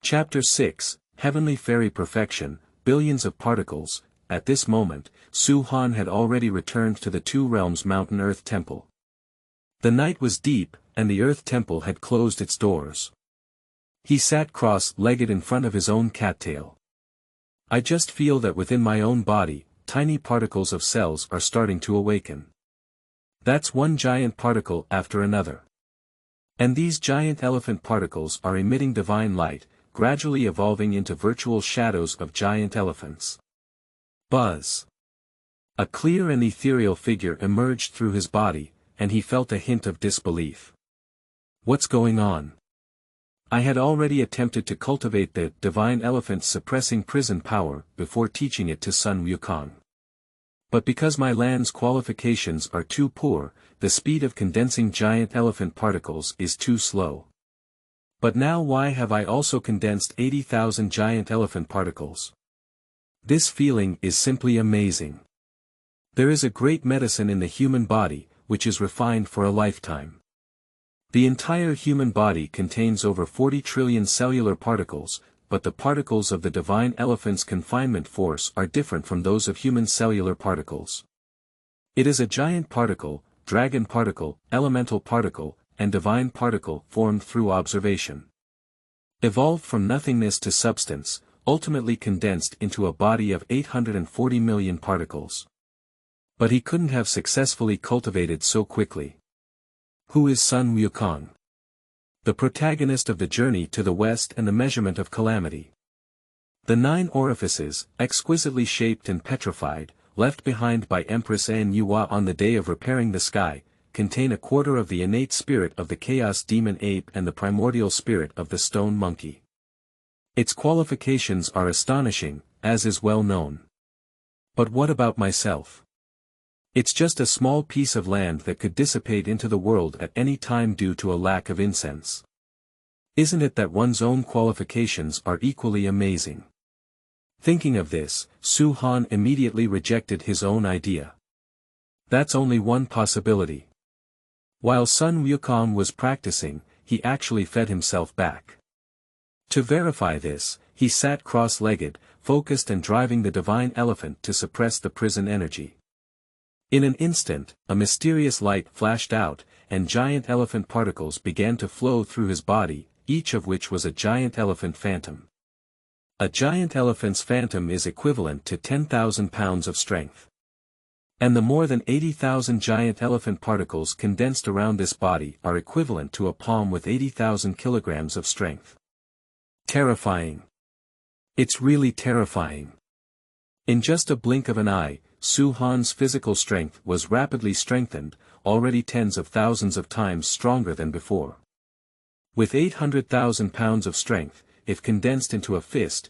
Chapter 6, Heavenly Fairy Perfection, Billions of Particles. At this moment, Su Han had already returned to the Two Realms Mountain Earth Temple. The night was deep, and the Earth Temple had closed its doors. He sat cross-legged in front of his own cattail. I just feel that within my own body, tiny particles of cells are starting to awaken. That's one giant particle after another. And these giant elephant particles are emitting divine light, gradually evolving into virtual shadows of giant elephants. Buzz. A clear and ethereal figure emerged through his body, and he felt a hint of disbelief. What's going on? I had already attempted to cultivate the divine elephant's suppressing prison power before teaching it to Sun Wukong. But because my land's qualifications are too poor, the speed of condensing giant elephant particles is too slow. But now why have I also condensed 80,000 giant elephant particles? This feeling is simply amazing. There is a great medicine in the human body, which is refined for a lifetime. The entire human body contains over 40 trillion cellular particles, but the particles of the divine elephant's confinement force are different from those of human cellular particles. It is a giant particle, dragon particle, elemental particle, and divine particle formed through observation. Evolved from nothingness to substance, ultimately condensed into a body of 840 million particles. But he couldn't have successfully cultivated so quickly. Who is Sun Wukong? The protagonist of the journey to the west and the measurement of calamity. The 9 orifices, exquisitely shaped and petrified, left behind by Empress An Yuhua on the day of repairing the sky, contain a quarter of the innate spirit of the chaos demon ape and the primordial spirit of the stone monkey. Its qualifications are astonishing, as is well known. But what about myself? It's just a small piece of land that could dissipate into the world at any time due to a lack of incense. Isn't it that one's own qualifications are equally amazing? Thinking of this, Su Han immediately rejected his own idea. That's only one possibility. While Sun Wukong was practicing, he actually fed himself back. To verify this, he sat cross-legged, focused and driving the divine elephant to suppress the prison energy. In an instant, a mysterious light flashed out, and giant elephant particles began to flow through his body, each of which was a giant elephant phantom. A giant elephant's phantom is equivalent to 10,000 pounds of strength. And the more than 80,000 giant elephant particles condensed around this body are equivalent to a palm with 80,000 kilograms of strength. Terrifying. It's really terrifying. In just a blink of an eye, Su Han's physical strength was rapidly strengthened, already tens of thousands of times stronger than before. With 800,000 pounds of strength, if condensed into a fist,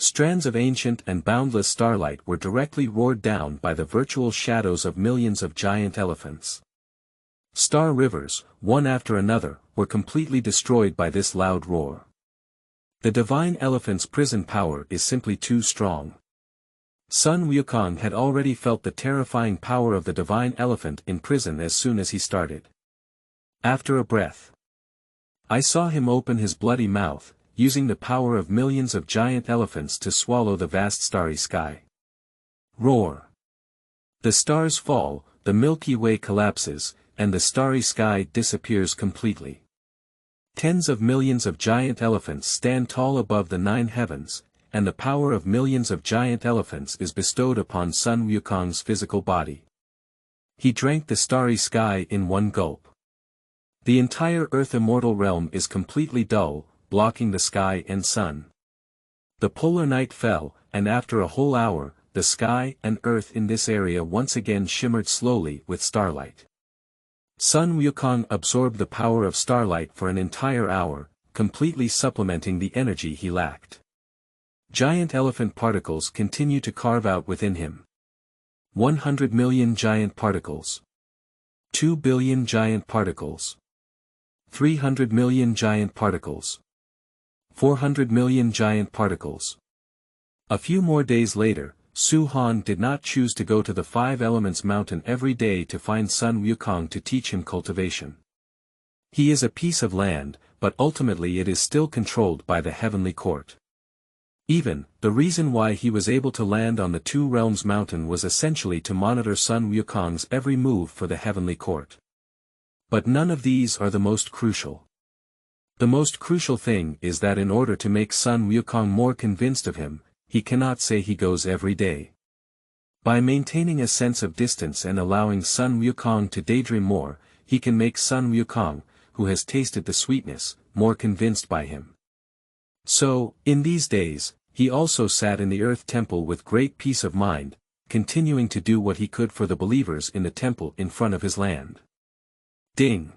Strands of ancient and boundless starlight were directly roared down by the virtual shadows of millions of giant elephants. Star rivers, one after another, were completely destroyed by this loud roar. The divine elephant's prison power is simply too strong. Sun Wukong had already felt the terrifying power of the divine elephant in prison as soon as he started. After a breath, I saw him open his bloody mouth, using the power of millions of giant elephants to swallow the vast starry sky. Roar! The stars fall, the Milky Way collapses, and the starry sky disappears completely. Tens of millions of giant elephants stand tall above the 9 heavens, and the power of millions of giant elephants is bestowed upon Sun Wukong's physical body. He drank the starry sky in one gulp. The entire Earth Immortal realm is completely dull, blocking the sky and sun. The polar night fell, and after a whole hour, the sky and earth in this area once again shimmered slowly with starlight. Sun Wukong absorbed the power of starlight for an entire hour, completely supplementing the energy he lacked. Giant elephant particles continue to carve out within him. 100 million giant particles. 2 billion giant particles. 300 million giant particles. 400 million giant particles. A few more days later, Su Han did not choose to go to the 5 Elements Mountain every day to find Sun Wukong to teach him cultivation. He is a piece of land, but ultimately it is still controlled by the heavenly court. Even, the reason why he was able to land on the 2 Realms Mountain was essentially to monitor Sun Wukong's every move for the heavenly court. But none of these are the most crucial. The most crucial thing is that in order to make Sun Wukong more convinced of him, he cannot say he goes every day. By maintaining a sense of distance and allowing Sun Wukong to daydream more, he can make Sun Wukong, who has tasted the sweetness, more convinced by him. So, in these days, he also sat in the Earth Temple with great peace of mind, continuing to do what he could for the believers in the temple in front of his land. Ding!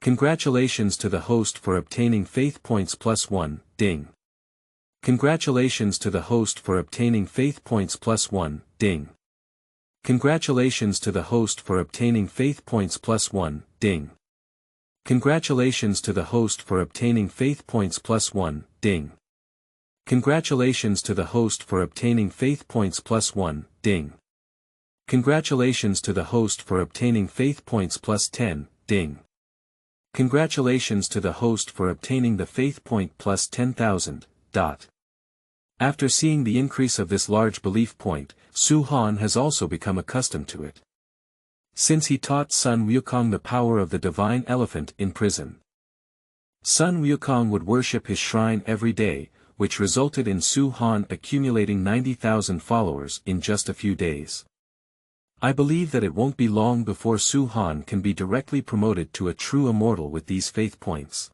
Congratulations to the host for obtaining faith points +1, ding. Congratulations to the host for obtaining faith points +1, ding. Congratulations to the host for obtaining faith points +1, ding. Congratulations to the host for obtaining faith points +1, ding. Congratulations to the host for obtaining faith points +1, ding. Congratulations to the host for obtaining faith points +10, ding. Congratulations to the host for obtaining the faith point +10,000, dot. After seeing the increase of this large belief point, Su Han has also become accustomed to it. Since he taught Sun Wukong the power of the divine elephant in prison, Sun Wukong would worship his shrine every day, which resulted in Su Han accumulating 90,000 followers in just a few days. I believe that it won't be long before Su Han can be directly promoted to a true immortal with these faith points.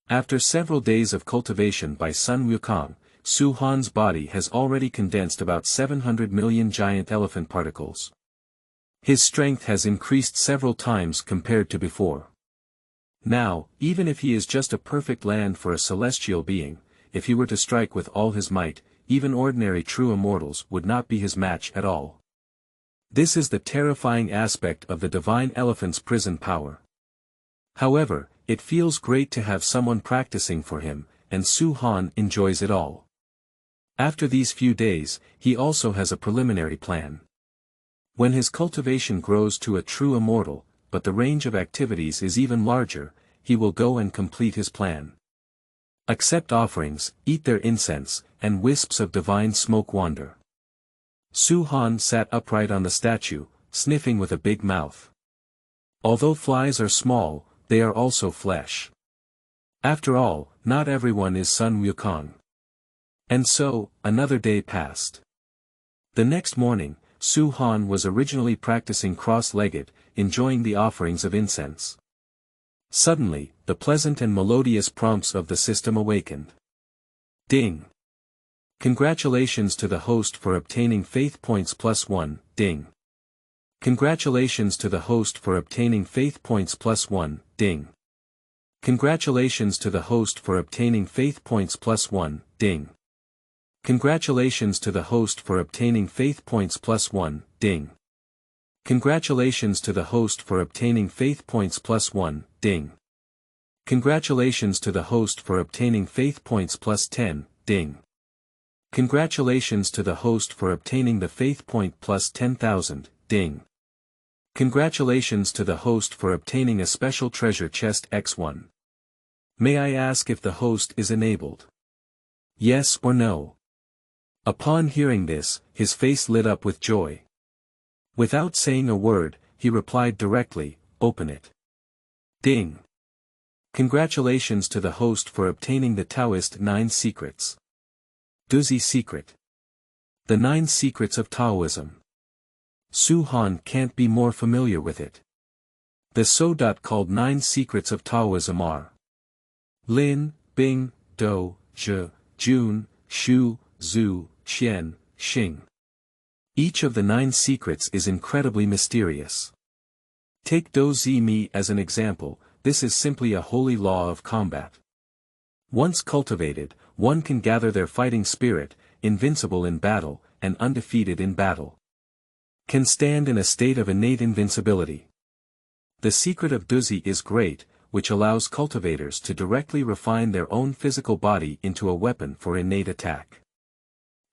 After several days of cultivation by Sun Wukong, Su Han's body has already condensed about 700 million giant elephant particles. His strength has increased several times compared to before. Now, even if he is just a perfect land for a celestial being, if he were to strike with all his might, even ordinary true immortals would not be his match at all. This is the terrifying aspect of the divine elephant's prison power. However, it feels great to have someone practicing for him, and Su Han enjoys it all. After these few days, he also has a preliminary plan. When his cultivation grows to a true immortal, but the range of activities is even larger, he will go and complete his plan. Accept offerings, eat their incense, and wisps of divine smoke wander. Su Han sat upright on the statue, sniffing with a big mouth. Although flies are small, they are also flesh. After all, not everyone is Sun Wukong. And so, another day passed. The next morning, Su Han was originally practicing cross-legged, enjoying the offerings of incense. Suddenly, the pleasant and melodious prompts of the system awakened. Ding! Congratulations to the host for obtaining faith points +1, ding. Congratulations to the host for obtaining faith points +1, ding. Congratulations to the host for obtaining faith points +1, ding. Congratulations to the host for obtaining faith points +1, ding. Congratulations to the host for obtaining faith points +1, ding. Congratulations to the host for obtaining faith points +10, ding. Congratulations to the host for obtaining the faith point +10,000, ding. Congratulations to the host for obtaining a special treasure chest X1. May I ask if the host is enabled? Yes or no? Upon hearing this, his face lit up with joy. Without saying a word, he replied directly, open it. Ding. Congratulations to the host for obtaining the Taoist 9 secrets. Douzi secret. The 9 secrets of Taoism. Su Han can't be more familiar with it. The so-called 9 secrets of Taoism are Lin, Bing, Do, Zhe, Jun, Shu, Zhu, Qian, Xing. Each of the 9 secrets is incredibly mysterious. Take Douzi Mi as an example. This is simply a holy law of combat. Once cultivated, one can gather their fighting spirit, invincible in battle, and undefeated in battle. Can stand in a state of innate invincibility. The secret of Douzi is great, which allows cultivators to directly refine their own physical body into a weapon for innate attack.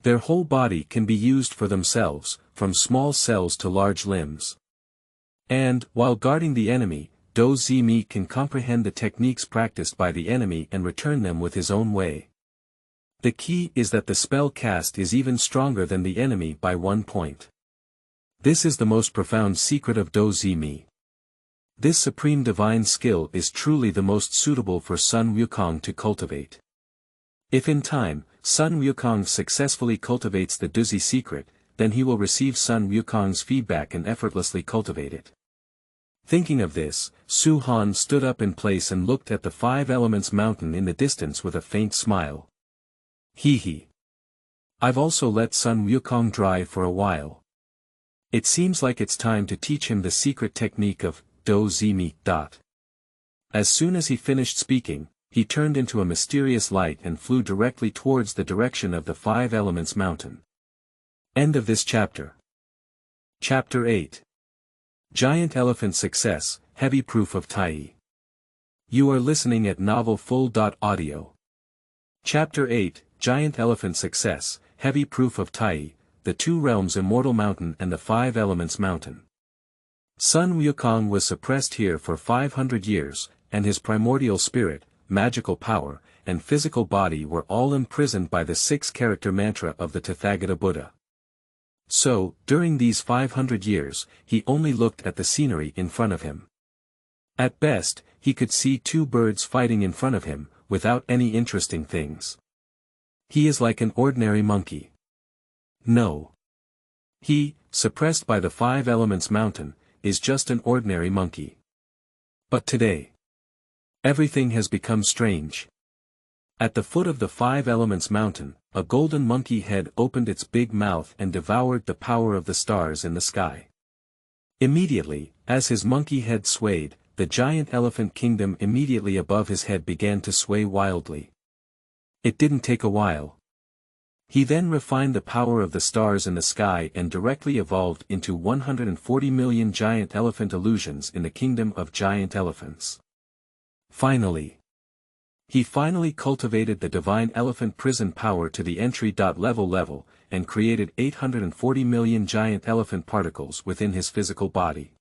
Their whole body can be used for themselves, from small cells to large limbs. And, while guarding the enemy, Douzi Mi can comprehend the techniques practiced by the enemy and return them with his own way. The key is that the spell cast is even stronger than the enemy by 1 point. This is the most profound secret of Douzi Mi. This supreme divine skill is truly the most suitable for Sun Wukong to cultivate. If in time, Sun Wukong successfully cultivates the Douzi secret, then he will receive Sun Wukong's feedback and effortlessly cultivate it. Thinking of this, Su Han stood up in place and looked at the 5 Elements mountain in the distance with a faint smile. Hee. I've also let Sun Wukong dry for a while. It seems like it's time to teach him the secret technique of Douzi Mi. As soon as he finished speaking, he turned into a mysterious light and flew directly towards the direction of the 5 Elements mountain. End of this chapter. Chapter 8. Giant Elephant Success, Heavy Proof of Taiyi. You are listening at Novel Full.audio. Chapter 8, Giant Elephant Success, Heavy Proof of Taiyi, the 2 Realms Immortal Mountain and the 5 Elements Mountain. Sun Wukong was suppressed here for 500 years, and his primordial spirit, magical power, and physical body were all imprisoned by the 6-character mantra of the Tathagata Buddha. So, during these 500 years, he only looked at the scenery in front of him. At best, he could see 2 birds fighting in front of him, without any interesting things. He is like an ordinary monkey. No. He, suppressed by the 5 Elements mountain, is just an ordinary monkey. But today, everything has become strange. At the foot of the 5 Elements mountain, a golden monkey head opened its big mouth and devoured the power of the stars in the sky. Immediately, as his monkey head swayed, the giant elephant kingdom immediately above his head began to sway wildly. It didn't take a while. He then refined the power of the stars in the sky and directly evolved into 140 million giant elephant illusions in the kingdom of giant elephants. Finally, he cultivated the divine elephant prison power to the entry-level, and created 840 million giant elephant particles within his physical body.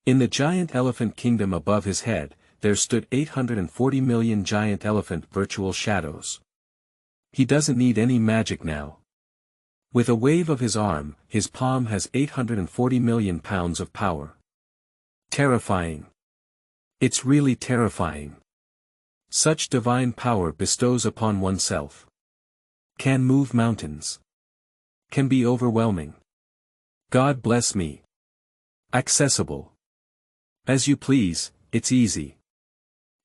In the giant elephant kingdom above his head, there stood 840 million giant elephant virtual shadows. He doesn't need any magic now. With a wave of his arm, his palm has 840 million pounds of power. Terrifying. It's really terrifying. Such divine power bestows upon oneself. Can move mountains. Can be overwhelming. God bless me. Accessible. As you please, it's easy.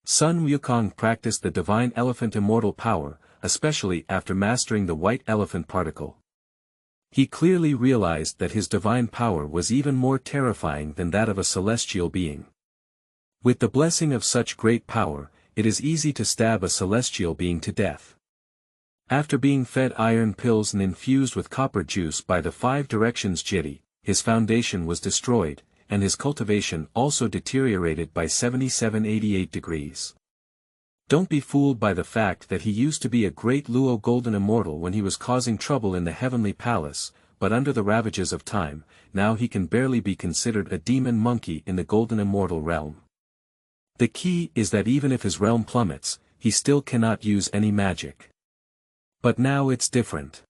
Sun Wukong practiced the divine elephant immortal power, especially after mastering the white elephant particle. He clearly realized that his divine power was even more terrifying than that of a celestial being. With the blessing of such great power, it is easy to stab a celestial being to death. After being fed iron pills and infused with copper juice by the five directions jiti, his foundation was destroyed, and his cultivation also deteriorated by 7788 degrees. Don't be fooled by the fact that he used to be a great Luo golden immortal when he was causing trouble in the heavenly palace, but under the ravages of time, now he can barely be considered a demon monkey in the golden immortal realm. The key is that even if his realm plummets, he still cannot use any magic. But now it's different.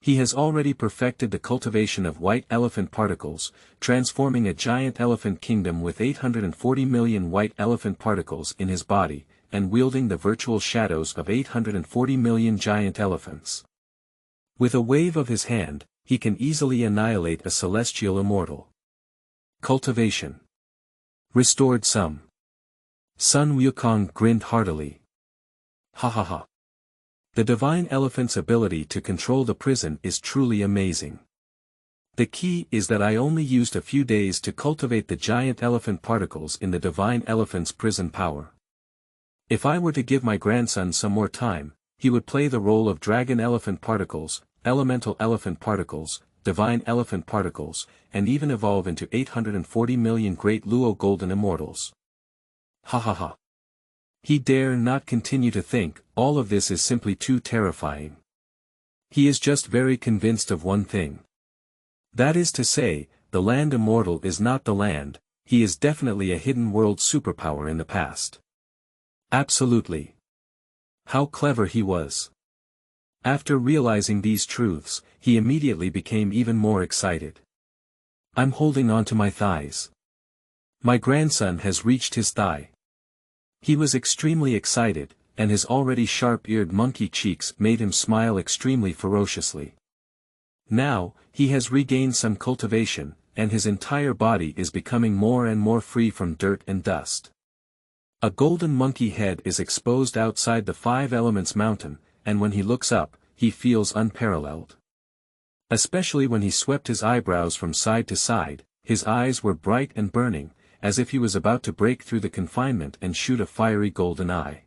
He has already perfected the cultivation of white elephant particles, transforming a giant elephant kingdom with 840 million white elephant particles in his body, and wielding the virtual shadows of 840 million giant elephants. With a wave of his hand, he can easily annihilate a celestial immortal. Cultivation. Restored some. Sun Wukong grinned heartily. Ha ha ha. The divine elephant's ability to control the prison is truly amazing. The key is that I only used a few days to cultivate the giant elephant particles in the divine elephant's prison power. If I were to give my grandson some more time, he would play the role of dragon elephant particles, elemental elephant particles, divine elephant particles, and even evolve into 840 million great Luo golden immortals. Ha ha ha. He dare not continue to think, all of this is simply too terrifying. He is just very convinced of one thing. That is to say, the land immortal is not the land, he is definitely a hidden world superpower in the past. Absolutely. How clever he was. After realizing these truths, he immediately became even more excited. I'm holding on to my thighs. My grandson has reached his thigh. He was extremely excited, and his already sharp-eared monkey cheeks made him smile extremely ferociously. Now, he has regained some cultivation, and his entire body is becoming more and more free from dirt and dust. A golden monkey head is exposed outside the Five Elements mountain, and when he looks up, he feels unparalleled. Especially when he swept his eyebrows from side to side, his eyes were bright and burning, as if he was about to break through the confinement and shoot a fiery golden eye.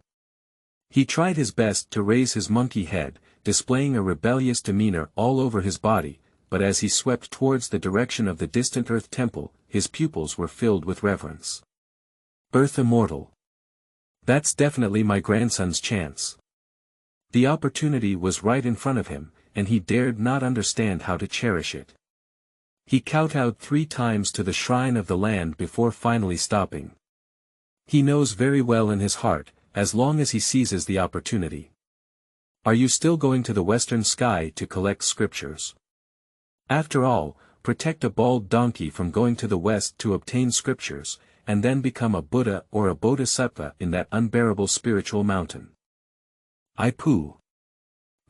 He tried his best to raise his monkey head, displaying a rebellious demeanor all over his body, but as he swept towards the direction of the distant Earth Temple, his pupils were filled with reverence. Earth Immortal. That's definitely my grandson's chance. The opportunity was right in front of him, and he dared not understand how to cherish it. He kowtowed 3 times to the shrine of the land before finally stopping. He knows very well in his heart, as long as he seizes the opportunity. Are you still going to the western sky to collect scriptures? After all, protect a bald donkey from going to the west to obtain scriptures, and then become a Buddha or a Bodhisattva in that unbearable spiritual mountain. I pooh.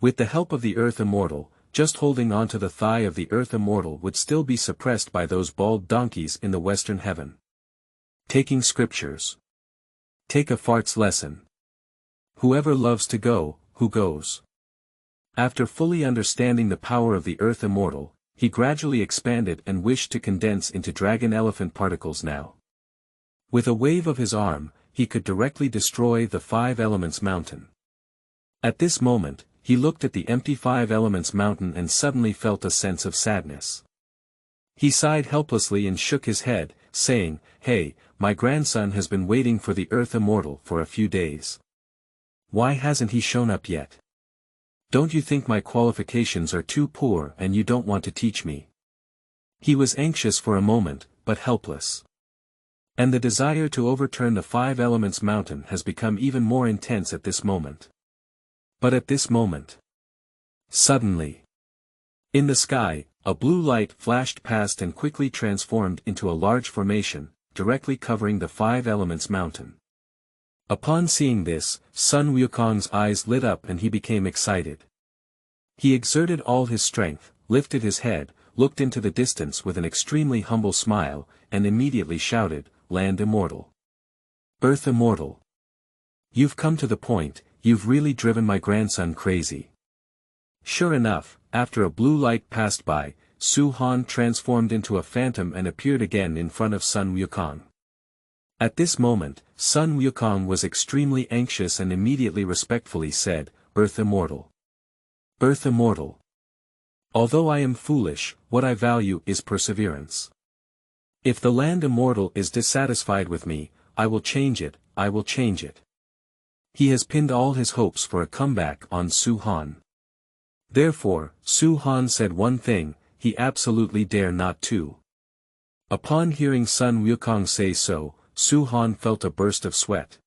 With the help of the Earth Immortal, just holding on to the thigh of the Earth Immortal would still be suppressed by those bald donkeys in the western heaven. Taking scriptures. Take a fart's lesson. Whoever loves to go, who goes. After fully understanding the power of the Earth Immortal, he gradually expanded and wished to condense into dragon elephant particles now. With a wave of his arm, he could directly destroy the Five Elements mountain. At this moment, he looked at the empty Five Elements mountain and suddenly felt a sense of sadness. He sighed helplessly and shook his head, saying, "Hey, my grandson has been waiting for the Earth Immortal for a few days. Why hasn't he shown up yet? Don't you think my qualifications are too poor and you don't want to teach me?" He was anxious for a moment, but helpless. And the desire to overturn the Five Elements mountain has become even more intense at this moment. But at this moment, suddenly, in the sky, a blue light flashed past and quickly transformed into a large formation, directly covering the Five Elements mountain. Upon seeing this, Sun Wukong's eyes lit up and he became excited. He exerted all his strength, lifted his head, looked into the distance with an extremely humble smile, and immediately shouted, "Land Immortal. Earth Immortal. You've come to the point, you've really driven my grandson crazy." Sure enough, after a blue light passed by, Su Han transformed into a phantom and appeared again in front of Sun Wukong. At this moment, Sun Wukong was extremely anxious and immediately respectfully said, "Earth Immortal. Earth Immortal. Although I am foolish, what I value is perseverance. If the land immortal is dissatisfied with me, I will change it, I will change it. He has pinned all his hopes for a comeback on Su Han. Therefore, Su Han said one thing, he absolutely dare not to. Upon hearing Sun Wukong say so, Su Han felt a burst of sweat.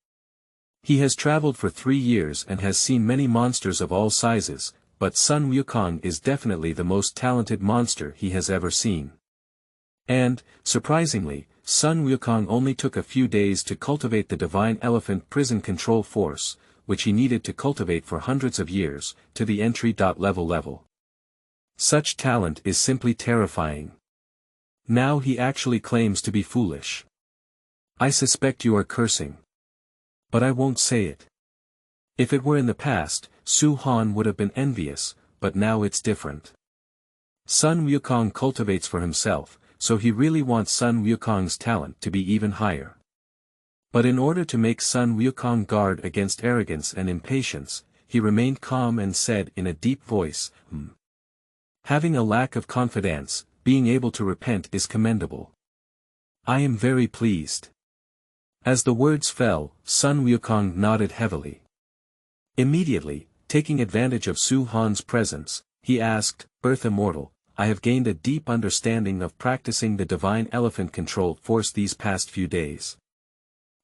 He has traveled for 3 years and has seen many monsters of all sizes, but Sun Wukong is definitely the most talented monster he has ever seen. And, surprisingly, Sun Wukong only took a few days to cultivate the divine elephant prison control force, which he needed to cultivate for hundreds of years, to the entry-level. Such talent is simply terrifying. Now he actually claims to be foolish. I suspect you are cursing. But I won't say it. If it were in the past, Su Han would have been envious, but now it's different. Sun Wukong cultivates for himself, so he really wants Sun Wukong's talent to be even higher. But in order to make Sun Wukong guard against arrogance and impatience, he remained calm and said in a deep voice, Having a lack of confidence, being able to repent is commendable. I am very pleased. As the words fell, Sun Wukong nodded heavily. Immediately, taking advantage of Su Han's presence, he asked, Earth Immortal, I have gained a deep understanding of practicing the divine elephant control force these past few days.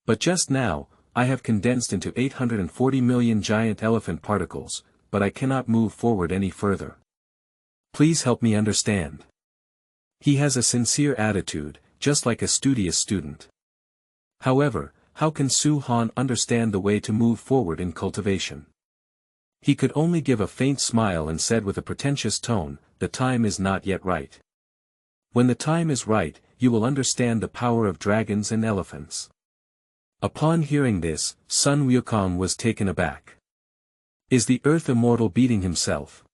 But just now, I have condensed into 840 million giant elephant particles, but I cannot move forward any further. Please help me understand. He has a sincere attitude, just like a studious student. However, how can Su Han understand the way to move forward in cultivation? He could only give a faint smile and said with a pretentious tone, the time is not yet right. When the time is right, you will understand the power of dragons and elephants. Upon hearing this, Sun Wukong was taken aback. Is the Earth Immortal beating himself?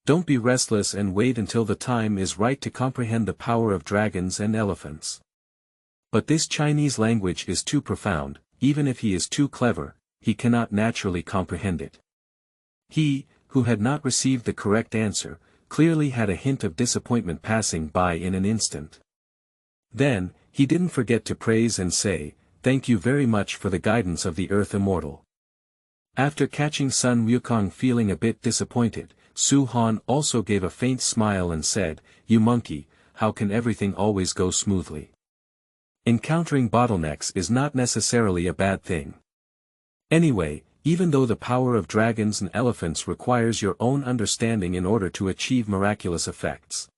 Don't be restless and wait until the time is right to comprehend the power of dragons and elephants. But this Chinese language is too profound, even if he is too clever, he cannot naturally comprehend it. He, who had not received the correct answer, clearly had a hint of disappointment passing by in an instant. Then, he didn't forget to praise and say, Thank you very much for the guidance of the Earth Immortal. After catching Sun Wukong feeling a bit disappointed, Su Han also gave a faint smile and said, You monkey, how can everything always go smoothly? Encountering bottlenecks is not necessarily a bad thing. Anyway, even though the power of dragons and elephants requires your own understanding in order to achieve miraculous effects.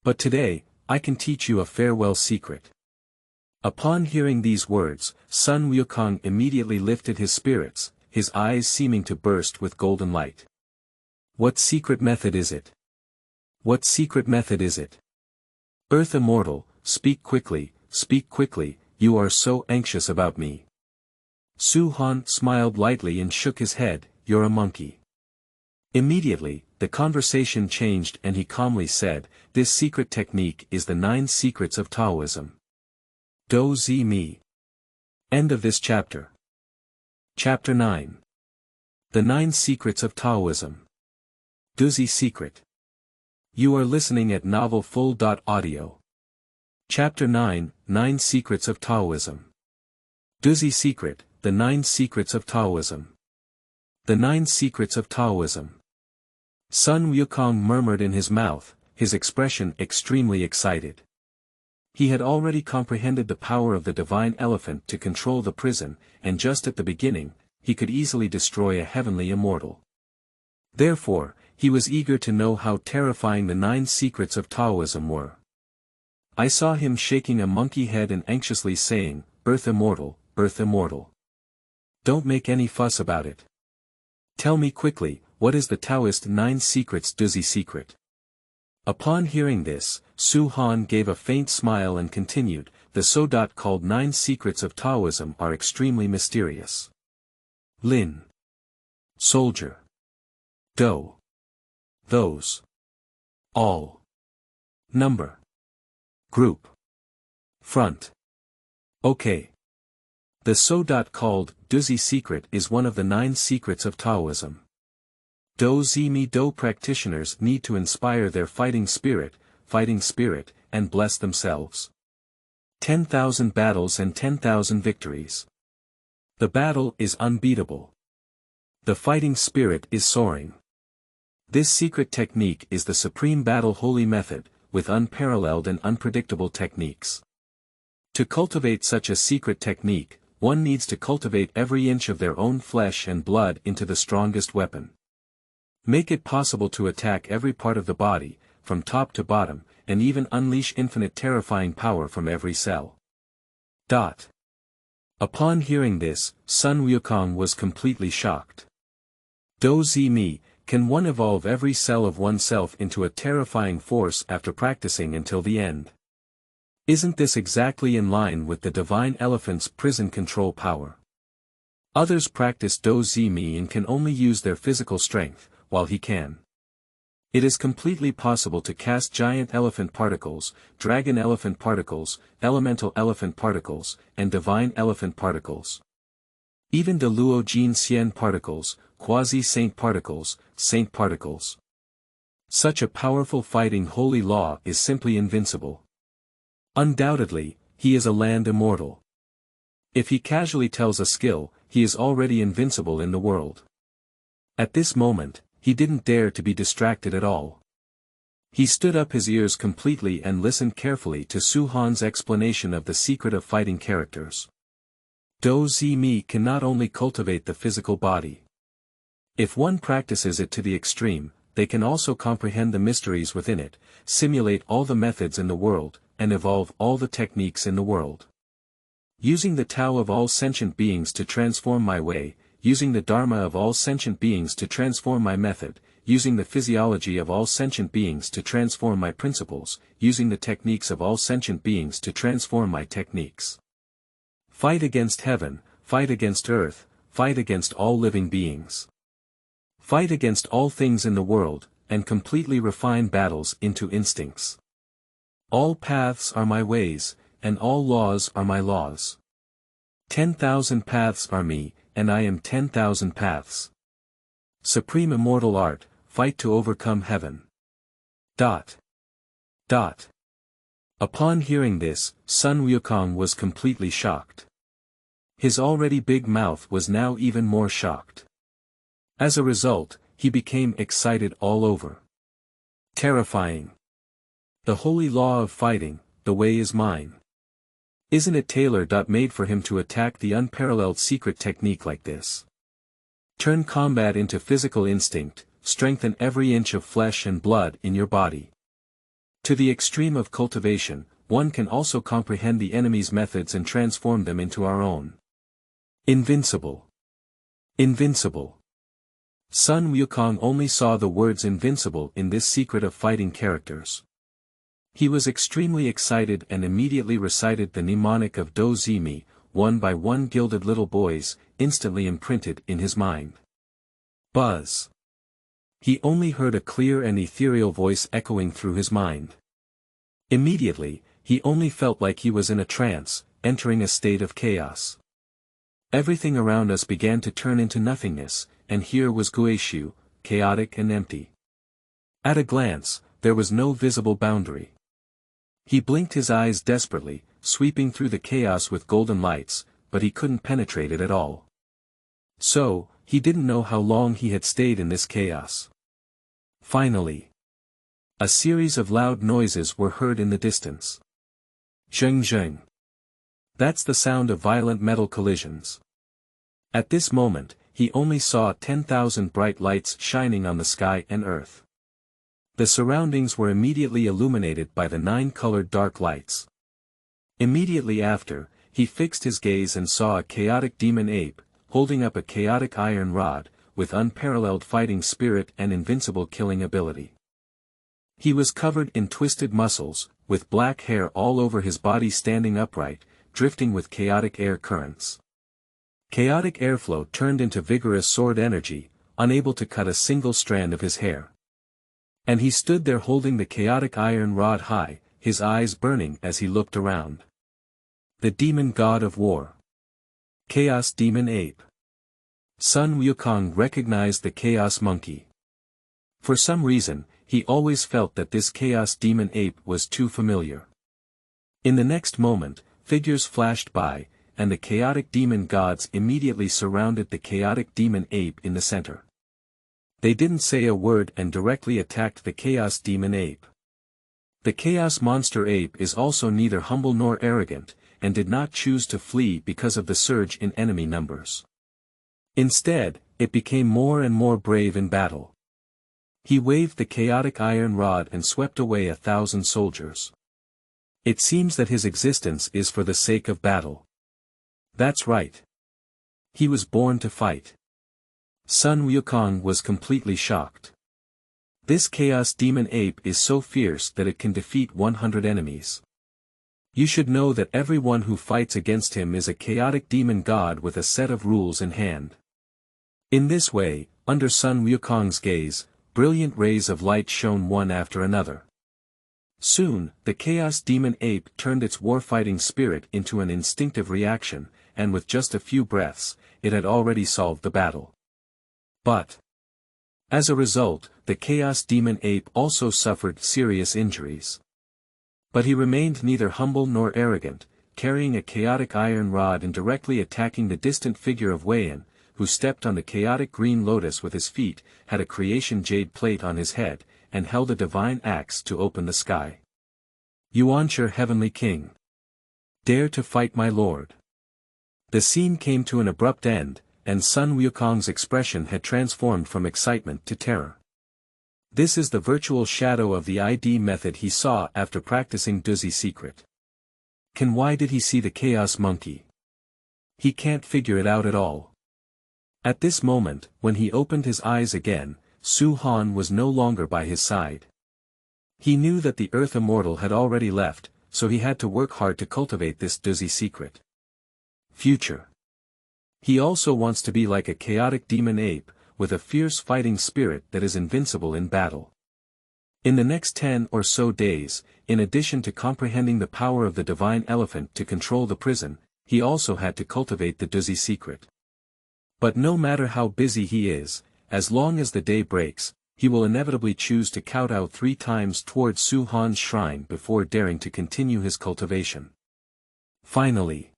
But today, I can teach you a farewell secret. Upon hearing these words, Sun Wukong immediately lifted his spirits, his eyes seeming to burst with golden light. What secret method is it? What secret method is it? Earth Immortal, speak quickly, you are so anxious about me. Su Han smiled lightly and shook his head, You're a monkey. Immediately, the conversation changed and he calmly said, This secret technique is the 9 secrets of Taoism. Douzi me. End of this chapter. Chapter 9. The 9 secrets of Taoism. Douzi secret. You are listening at novelfull.audio. Chapter 9, 9 secrets of Taoism. Douzi secret, the 9 secrets of Taoism. The 9 secrets of Taoism. Sun Wukong murmured in his mouth, his expression extremely excited. He had already comprehended the power of the divine elephant to control the prison, and just at the beginning, he could easily destroy a heavenly immortal. Therefore, he was eager to know how terrifying the 9 secrets of Taoism were. I saw him shaking a monkey head and anxiously saying, Earth Immortal, Earth Immortal. Don't make any fuss about it. Tell me quickly, what is the Taoist 9 secrets Douzi secret? Upon hearing this, Su Han gave a faint smile and continued, the so-called 9 secrets of Taoism are extremely mysterious. Lin. Soldier. Do. Those. All. Number. Group. Front. Okay. The so-called Douzi secret is one of the 9 secrets of Taoism. Douzi Mi Do practitioners need to inspire their fighting spirit, and bless themselves. 10,000 battles and 10,000 victories. The battle is unbeatable. The fighting spirit is soaring. This secret technique is the supreme battle holy method, with unparalleled and unpredictable techniques. To cultivate such a secret technique, one needs to cultivate every inch of their own flesh and blood into the strongest weapon. Make it possible to attack every part of the body, from top to bottom, and even unleash infinite terrifying power from every cell. Upon hearing this, Sun Wukong was completely shocked. Douzi Mi, can one evolve every cell of oneself into a terrifying force after practicing until the end? Isn't this exactly in line with the divine elephant's prison control power? Others practice Douzi Mi and can only use their physical strength, while he can. It is completely possible to cast giant elephant particles, dragon elephant particles, elemental elephant particles, and divine elephant particles. Even the Luo Jin Xian particles, quasi-saint particles, saint particles. Such a powerful fighting holy law is simply invincible. Undoubtedly, he is a land immortal. If he casually tells a skill, he is already invincible in the world. At this moment, he didn't dare to be distracted at all. He stood up his ears completely and listened carefully to Su Han's explanation of the secret of fighting characters. Douzi Mi can not only cultivate the physical body. If one practices it to the extreme, they can also comprehend the mysteries within it, simulate all the methods in the world, and evolve all the techniques in the world. Using the Tao of all sentient beings to transform my way, using the Dharma of all sentient beings to transform my method, using the physiology of all sentient beings to transform my principles, using the techniques of all sentient beings to transform my techniques. Fight against heaven, fight against earth, fight against all living beings. Fight against all things in the world, and completely refine battles into instincts. All paths are my ways, and all laws are my laws. 10,000 paths are me, and I am 10,000 paths. Supreme immortal art, fight to overcome heaven. Upon hearing this, Sun Wukong was completely shocked. His already big mouth was now even more shocked. As a result, he became excited all over. Terrifying. The holy law of fighting, the way is mine. Isn't it tailor-made for him to attack the unparalleled secret technique like this? Turn combat into physical instinct, strengthen every inch of flesh and blood in your body. To the extreme of cultivation, one can also comprehend the enemy's methods and transform them into our own. Invincible. Invincible. Sun Wukong only saw the words invincible in this secret of fighting characters. He was extremely excited and immediately recited the mnemonic of Douzi Mi, one by one gilded little boys, instantly imprinted in his mind. Buzz. He only heard a clear and ethereal voice echoing through his mind. Immediately, he only felt like he was in a trance, entering a state of chaos. Everything around us began to turn into nothingness, and here was Guishu, chaotic and empty. At a glance, there was no visible boundary. He blinked his eyes desperately, sweeping through the chaos with golden lights, but he couldn't penetrate it at all. So, he didn't know how long he had stayed in this chaos. Finally, a series of loud noises were heard in the distance. Zheng zheng. That's the sound of violent metal collisions. At this moment, he only saw 10,000 bright lights shining on the sky and earth. The surroundings were immediately illuminated by the 9-colored dark lights. Immediately after, he fixed his gaze and saw a chaotic demon ape, holding up a chaotic iron rod, with unparalleled fighting spirit and invincible killing ability. He was covered in twisted muscles, with black hair all over his body standing upright, drifting with chaotic air currents. Chaotic airflow turned into vigorous sword energy, unable to cut a single strand of his hair. And he stood there holding the chaotic iron rod high, his eyes burning as he looked around. The demon god of war. Chaos demon ape. Sun Wukong recognized the chaos monkey. For some reason, he always felt that this chaos demon ape was too familiar. In the next moment, figures flashed by, and the chaotic demon gods immediately surrounded the chaotic demon ape in the center. They didn't say a word and directly attacked the chaos demon ape. The chaos monster ape is also neither humble nor arrogant, and did not choose to flee because of the surge in enemy numbers. Instead, it became more and more brave in battle. He waved the chaotic iron rod and swept away 1,000 soldiers. It seems that his existence is for the sake of battle. That's right. He was born to fight. Sun Wukong was completely shocked. This chaos demon ape is so fierce that it can defeat 100 enemies. You should know that everyone who fights against him is a chaotic demon god with a set of rules in hand. In this way, under Sun Wukong's gaze, brilliant rays of light shone one after another. Soon, the chaos demon ape turned its warfighting spirit into an instinctive reaction, and with just a few breaths, it had already solved the battle. But as a result, the chaos demon ape also suffered serious injuries. But he remained neither humble nor arrogant, carrying a chaotic iron rod and directly attacking the distant figure of Weian, who stepped on the chaotic green lotus with his feet, had a creation jade plate on his head, and held a divine axe to open the sky. Yuancher Heavenly King. Dare to fight my lord. The scene came to an abrupt end, and Sun Wukong's expression had transformed from excitement to terror. This is the virtual shadow of the ID method he saw after practicing Douzi secret. Why did he see the chaos monkey? He can't figure it out at all. At this moment, when he opened his eyes again, Su Han was no longer by his side. He knew that the Earth Immortal had already left, so he had to work hard to cultivate this Douzi secret. Future. He also wants to be like a chaotic demon ape, with a fierce fighting spirit that is invincible in battle. In the next 10 or so days, in addition to comprehending the power of the divine elephant to control the prison, he also had to cultivate the Douzi secret. But no matter how busy he is, as long as the day breaks, he will inevitably choose to kowtow 3 times towards Su Han's shrine before daring to continue his cultivation. Finally,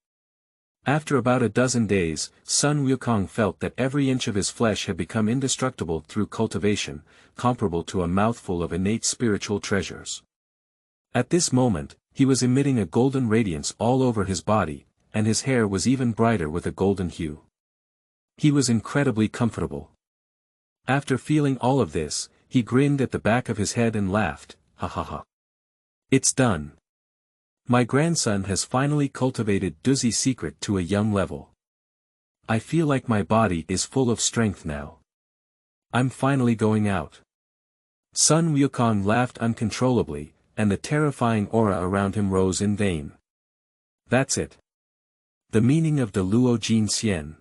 after about a dozen days, Sun Wukong felt that every inch of his flesh had become indestructible through cultivation, comparable to a mouthful of innate spiritual treasures. At this moment, he was emitting a golden radiance all over his body, and his hair was even brighter with a golden hue. He was incredibly comfortable. After feeling all of this, he grinned at the back of his head and laughed, ha ha ha. It's done. My grandson has finally cultivated Douzi secret to a young level. I feel like my body is full of strength now. I'm finally going out. Sun Wukong laughed uncontrollably, and the terrifying aura around him rose in vain. That's it. The meaning of the Luo Jin Xian.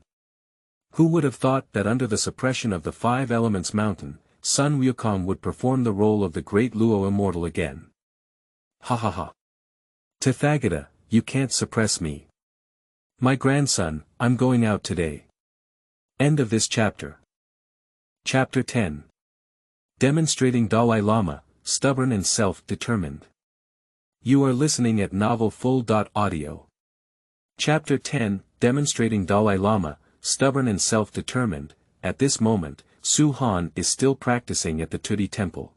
Who would have thought that under the suppression of the 5 elements mountain, Sun Wukong would perform the role of the great Luo Immortal again? Ha ha ha. Tathagata, you can't suppress me. My grandson, I'm going out today. End of this chapter. Chapter 10. Demonstrating Dalai Lama, stubborn and self-determined. You are listening at novelfull.audio. Chapter 10, Demonstrating Dalai Lama, stubborn and self-determined. At this moment, Su Han is still practicing at the Tudi temple.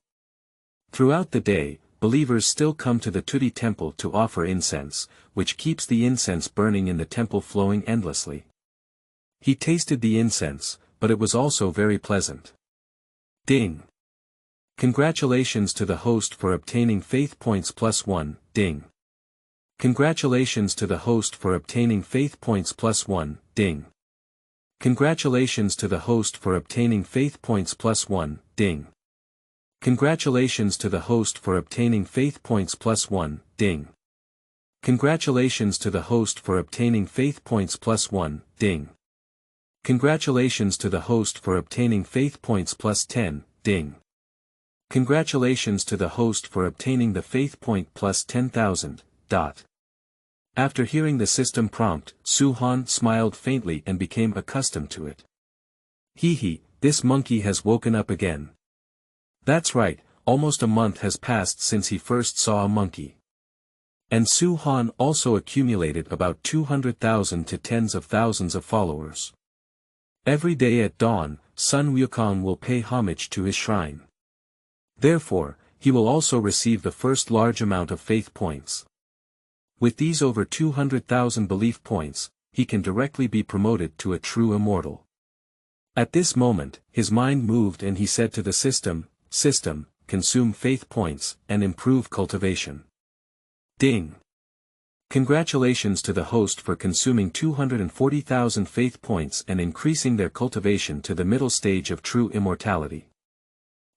Throughout the day, believers still come to the Tudi temple to offer incense, which keeps the incense burning in the temple flowing endlessly. He tasted the incense, but it was also very pleasant. Ding. Congratulations to the host for obtaining faith points +1, ding. Congratulations to the host for obtaining faith points +1, ding. Congratulations to the host for obtaining faith points +1, ding. Congratulations to the host for obtaining faith points +1, ding. Congratulations to the host for obtaining faith points +1, ding. Congratulations to the host for obtaining faith points +10, ding. Congratulations to the host for obtaining the faith point +10,000, dot. After hearing the system prompt, Su Han smiled faintly and became accustomed to it. Hee hee, this monkey has woken up again. That's right, almost a month has passed since he first saw a monkey. And Su Han also accumulated about 200,000 to tens of thousands of followers. Every day at dawn, Sun Wukong will pay homage to his shrine. Therefore, he will also receive the first large amount of faith points. With these over 200,000 belief points, he can directly be promoted to a true immortal. At this moment, his mind moved and he said to the system, consume faith points, and improve cultivation. Ding! Congratulations to the host for consuming 240,000 faith points and increasing their cultivation to the middle stage of true immortality.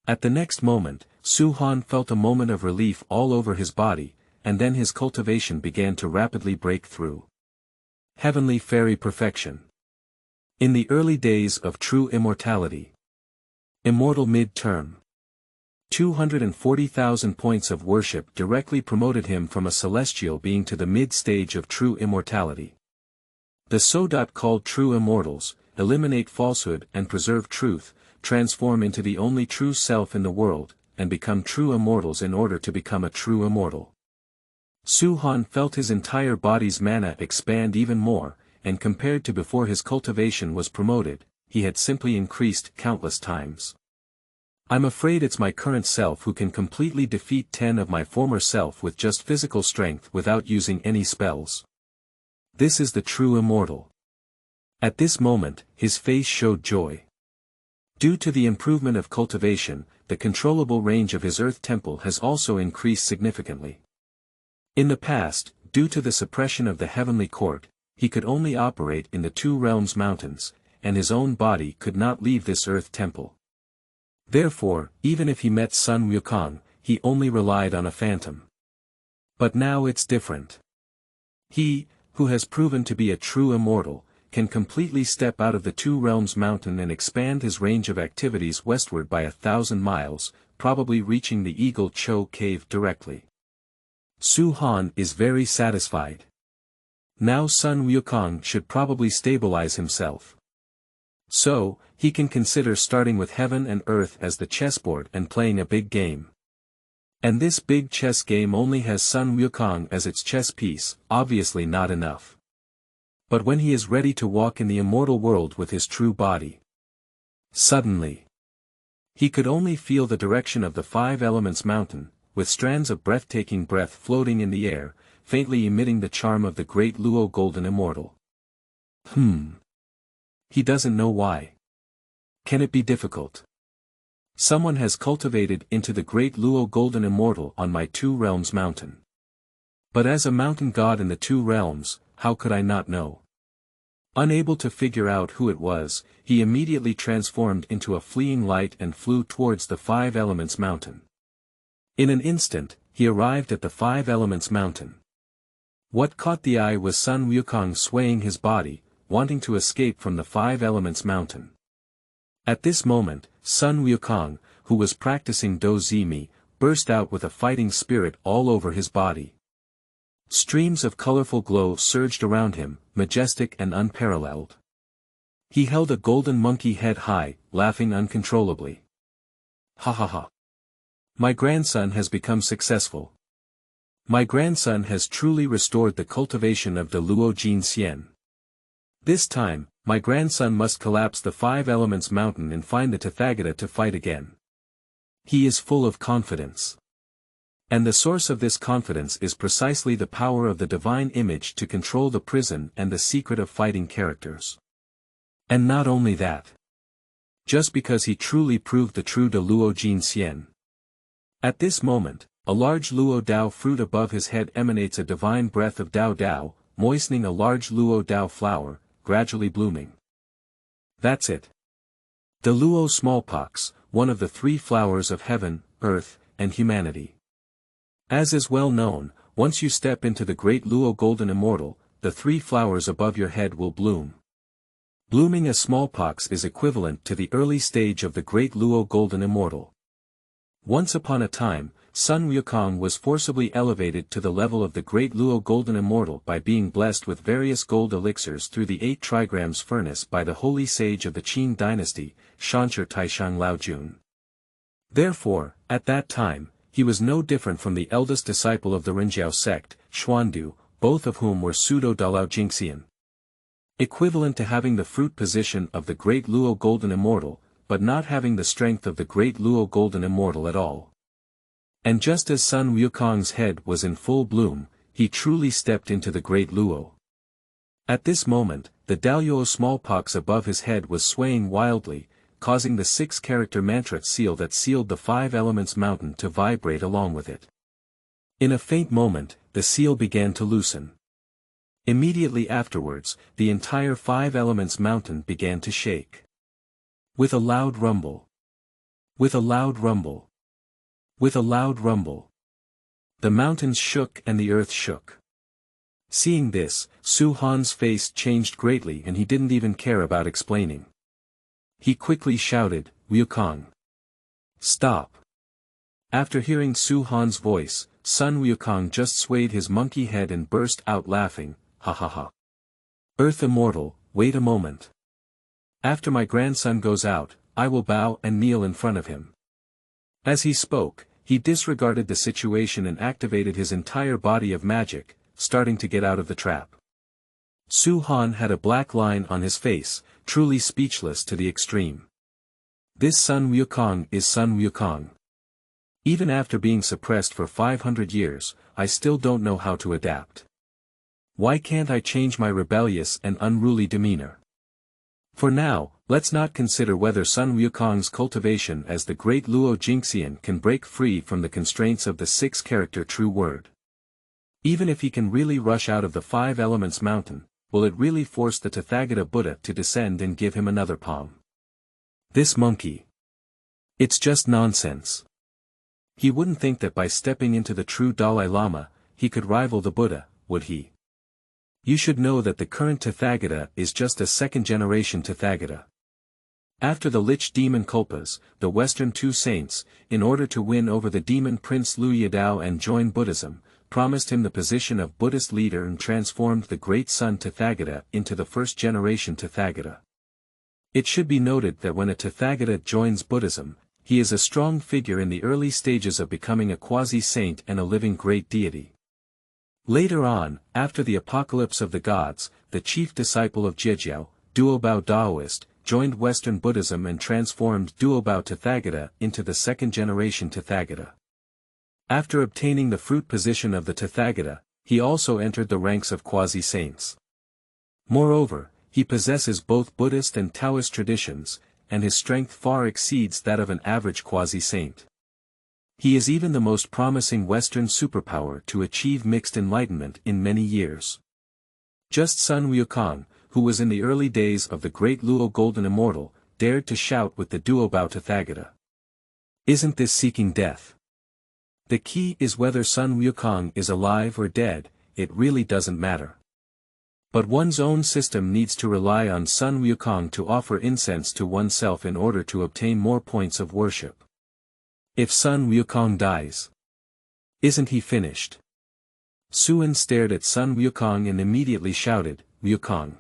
At the next moment, Su Han felt a moment of relief all over his body, and then his cultivation began to rapidly break through. Heavenly Fairy Perfection. In the early days of true immortality. Immortal mid-term. 240,000 points of worship directly promoted him from a celestial being to the mid-stage of true immortality. The so-called true immortals, eliminate falsehood and preserve truth, transform into the only true self in the world, and become true immortals in order to become a true immortal. Su Han felt his entire body's mana expand even more, and compared to before his cultivation was promoted, he had simply increased countless times. I'm afraid it's my current self who can completely defeat 10 of my former self with just physical strength without using any spells. This is the true immortal. At this moment, his face showed joy. Due to the improvement of cultivation, the controllable range of his earth temple has also increased significantly. In the past, due to the suppression of the heavenly court, he could only operate in the Two Realms mountains, and his own body could not leave this earth temple. Therefore, even if he met Sun Wukong, he only relied on a phantom. But now it's different. He, who has proven to be a true immortal, can completely step out of the Two Realms mountain and expand his range of activities westward by 1,000 miles, probably reaching the Eagle Cho cave directly. Su Han is very satisfied. Now Sun Wukong should probably stabilize himself. So, he can consider starting with heaven and earth as the chessboard and playing a big game. And this big chess game only has Sun Wukong as its chess piece, obviously not enough. But when he is ready to walk in the immortal world with his true body. Suddenly, he could only feel the direction of the Five Elements mountain, with strands of breathtaking breath floating in the air, faintly emitting the charm of the great Luo Golden Immortal. He doesn't know why. Can it be difficult? Someone has cultivated into the great Luo Golden Immortal on my Two Realms mountain. But as a mountain god in the Two Realms, how could I not know? Unable to figure out who it was, he immediately transformed into a fleeing light and flew towards the Five Elements mountain. In an instant, he arrived at the Five Elements mountain. What caught the eye was Sun Wukong swaying his body, wanting to escape from the Five Elements mountain. At this moment, Sun Wukong, who was practicing Douzi, burst out with a fighting spirit all over his body. Streams of colorful glow surged around him, majestic and unparalleled. He held a golden monkey head high, laughing uncontrollably. Ha ha ha. My grandson has become successful. My grandson has truly restored the cultivation of the Luo Jin Xian. This time, my grandson must collapse the Five Elements mountain and find the Tathagata to fight again. He is full of confidence. And the source of this confidence is precisely the power of the divine image to control the prison and the secret of fighting characters. And not only that. Just because he truly proved the true de Luo Jin Xian. At this moment, a large Luo Dao fruit above his head emanates a divine breath of Dao Dao, moistening a large Luo Dao flower, gradually blooming. That's it. The Luo smallpox, one of the three flowers of heaven, earth, and humanity. As is well known, once you step into the great Luo Golden Immortal, the three flowers above your head will bloom. Blooming as smallpox is equivalent to the early stage of the great Luo Golden Immortal. Once upon a time, Sun Wukong was forcibly elevated to the level of the great Luo Golden Immortal by being blessed with various gold elixirs through the 8 trigrams furnace by the holy sage of the Qin dynasty, Shanshur Taishang Laojun. Therefore, at that time, he was no different from the eldest disciple of the Renjiao sect, Xuandu, both of whom were pseudo-Dalai Jingxian. Equivalent to having the fruit position of the great Luo Golden Immortal, but not having the strength of the great Luo Golden Immortal at all. And just as Sun Wukong's head was in full bloom, he truly stepped into the great Luo. At this moment, the Daluo smallpox above his head was swaying wildly, causing the 6-character mantra seal that sealed the 5 elements mountain to vibrate along with it. In a faint moment, the seal began to loosen. Immediately afterwards, the entire 5 elements mountain began to shake. With a loud rumble. With a loud rumble. With a loud rumble. The mountains shook and the earth shook. Seeing this, Su Han's face changed greatly and he didn't even care about explaining. He quickly shouted, "Wukong! Stop!" After hearing Su Han's voice, Sun Wukong just swayed his monkey head and burst out laughing, "Ha ha ha! Earth Immortal, wait a moment. After my grandson goes out, I will bow and kneel in front of him." As he spoke, he disregarded the situation and activated his entire body of magic, starting to get out of the trap. Su Han had a black line on his face, truly speechless to the extreme. This Sun Wukong is Sun Wukong. Even after being suppressed for 500 years, I still don't know how to adapt. Why can't I change my rebellious and unruly demeanor? For now, let's not consider whether Sun Wukong's cultivation as the great Luo Jingxian can break free from the constraints of the 6-character true word. Even if he can really rush out of the 5 elements mountain, will it really force the Tathagata Buddha to descend and give him another palm? This monkey. It's just nonsense. He wouldn't think that by stepping into the true Dalai Lama, he could rival the Buddha, would he? You should know that the current Tathagata is just a 2nd-generation Tathagata. After the Lich demon Kulpas, the Western 2 saints, in order to win over the demon prince Lu Yadao and join Buddhism, promised him the position of Buddhist leader and transformed the great Sun Tathagata into the 1st-generation Tathagata. It should be noted that when a Tathagata joins Buddhism, he is a strong figure in the early stages of becoming a quasi-saint and a living great deity. Later on, after the apocalypse of the gods, the chief disciple of Jiejiao, Duobao Taoist, joined Western Buddhism and transformed Duobao Tathagata into the 2nd-generation Tathagata. After obtaining the fruit position of the Tathagata, he also entered the ranks of quasi-saints. Moreover, he possesses both Buddhist and Taoist traditions, and his strength far exceeds that of an average quasi-saint. He is even the most promising Western superpower to achieve mixed enlightenment in many years. Just Sun Wukong, who was in the early days of the great Luo Golden Immortal, dared to shout with the Duobao Tathagata. Isn't this seeking death? The key is whether Sun Wukong is alive or dead, it really doesn't matter. But one's own system needs to rely on Sun Wukong to offer incense to oneself in order to obtain more points of worship. If Sun Wukong dies, isn't he finished? Suan stared at Sun Wukong and immediately shouted, "Wukong!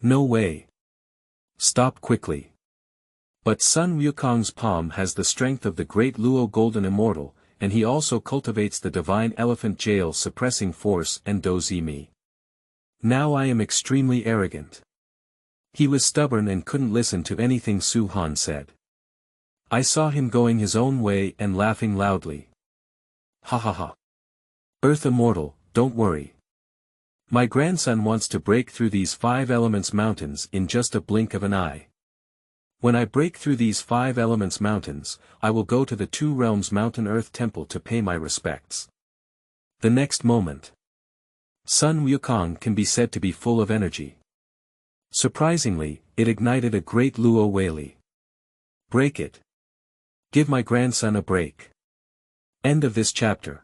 No way! Stop quickly!" But Sun Wukong's palm has the strength of the great Luo Golden Immortal, and he also cultivates the divine elephant jail suppressing force and Douzi me. Now I am extremely arrogant. He was stubborn and couldn't listen to anything Su Han said. I saw him going his own way and laughing loudly. Ha ha ha. Earth Immortal, don't worry. My grandson wants to break through these 5 elements mountains in just a blink of an eye. When I break through these 5 elements mountains, I will go to the 2 realms mountain earth temple to pay my respects. The next moment, Sun Wukong can be said to be full of energy. Surprisingly, it ignited a great Luo Weili. Break it. Give my grandson a break. End of this chapter.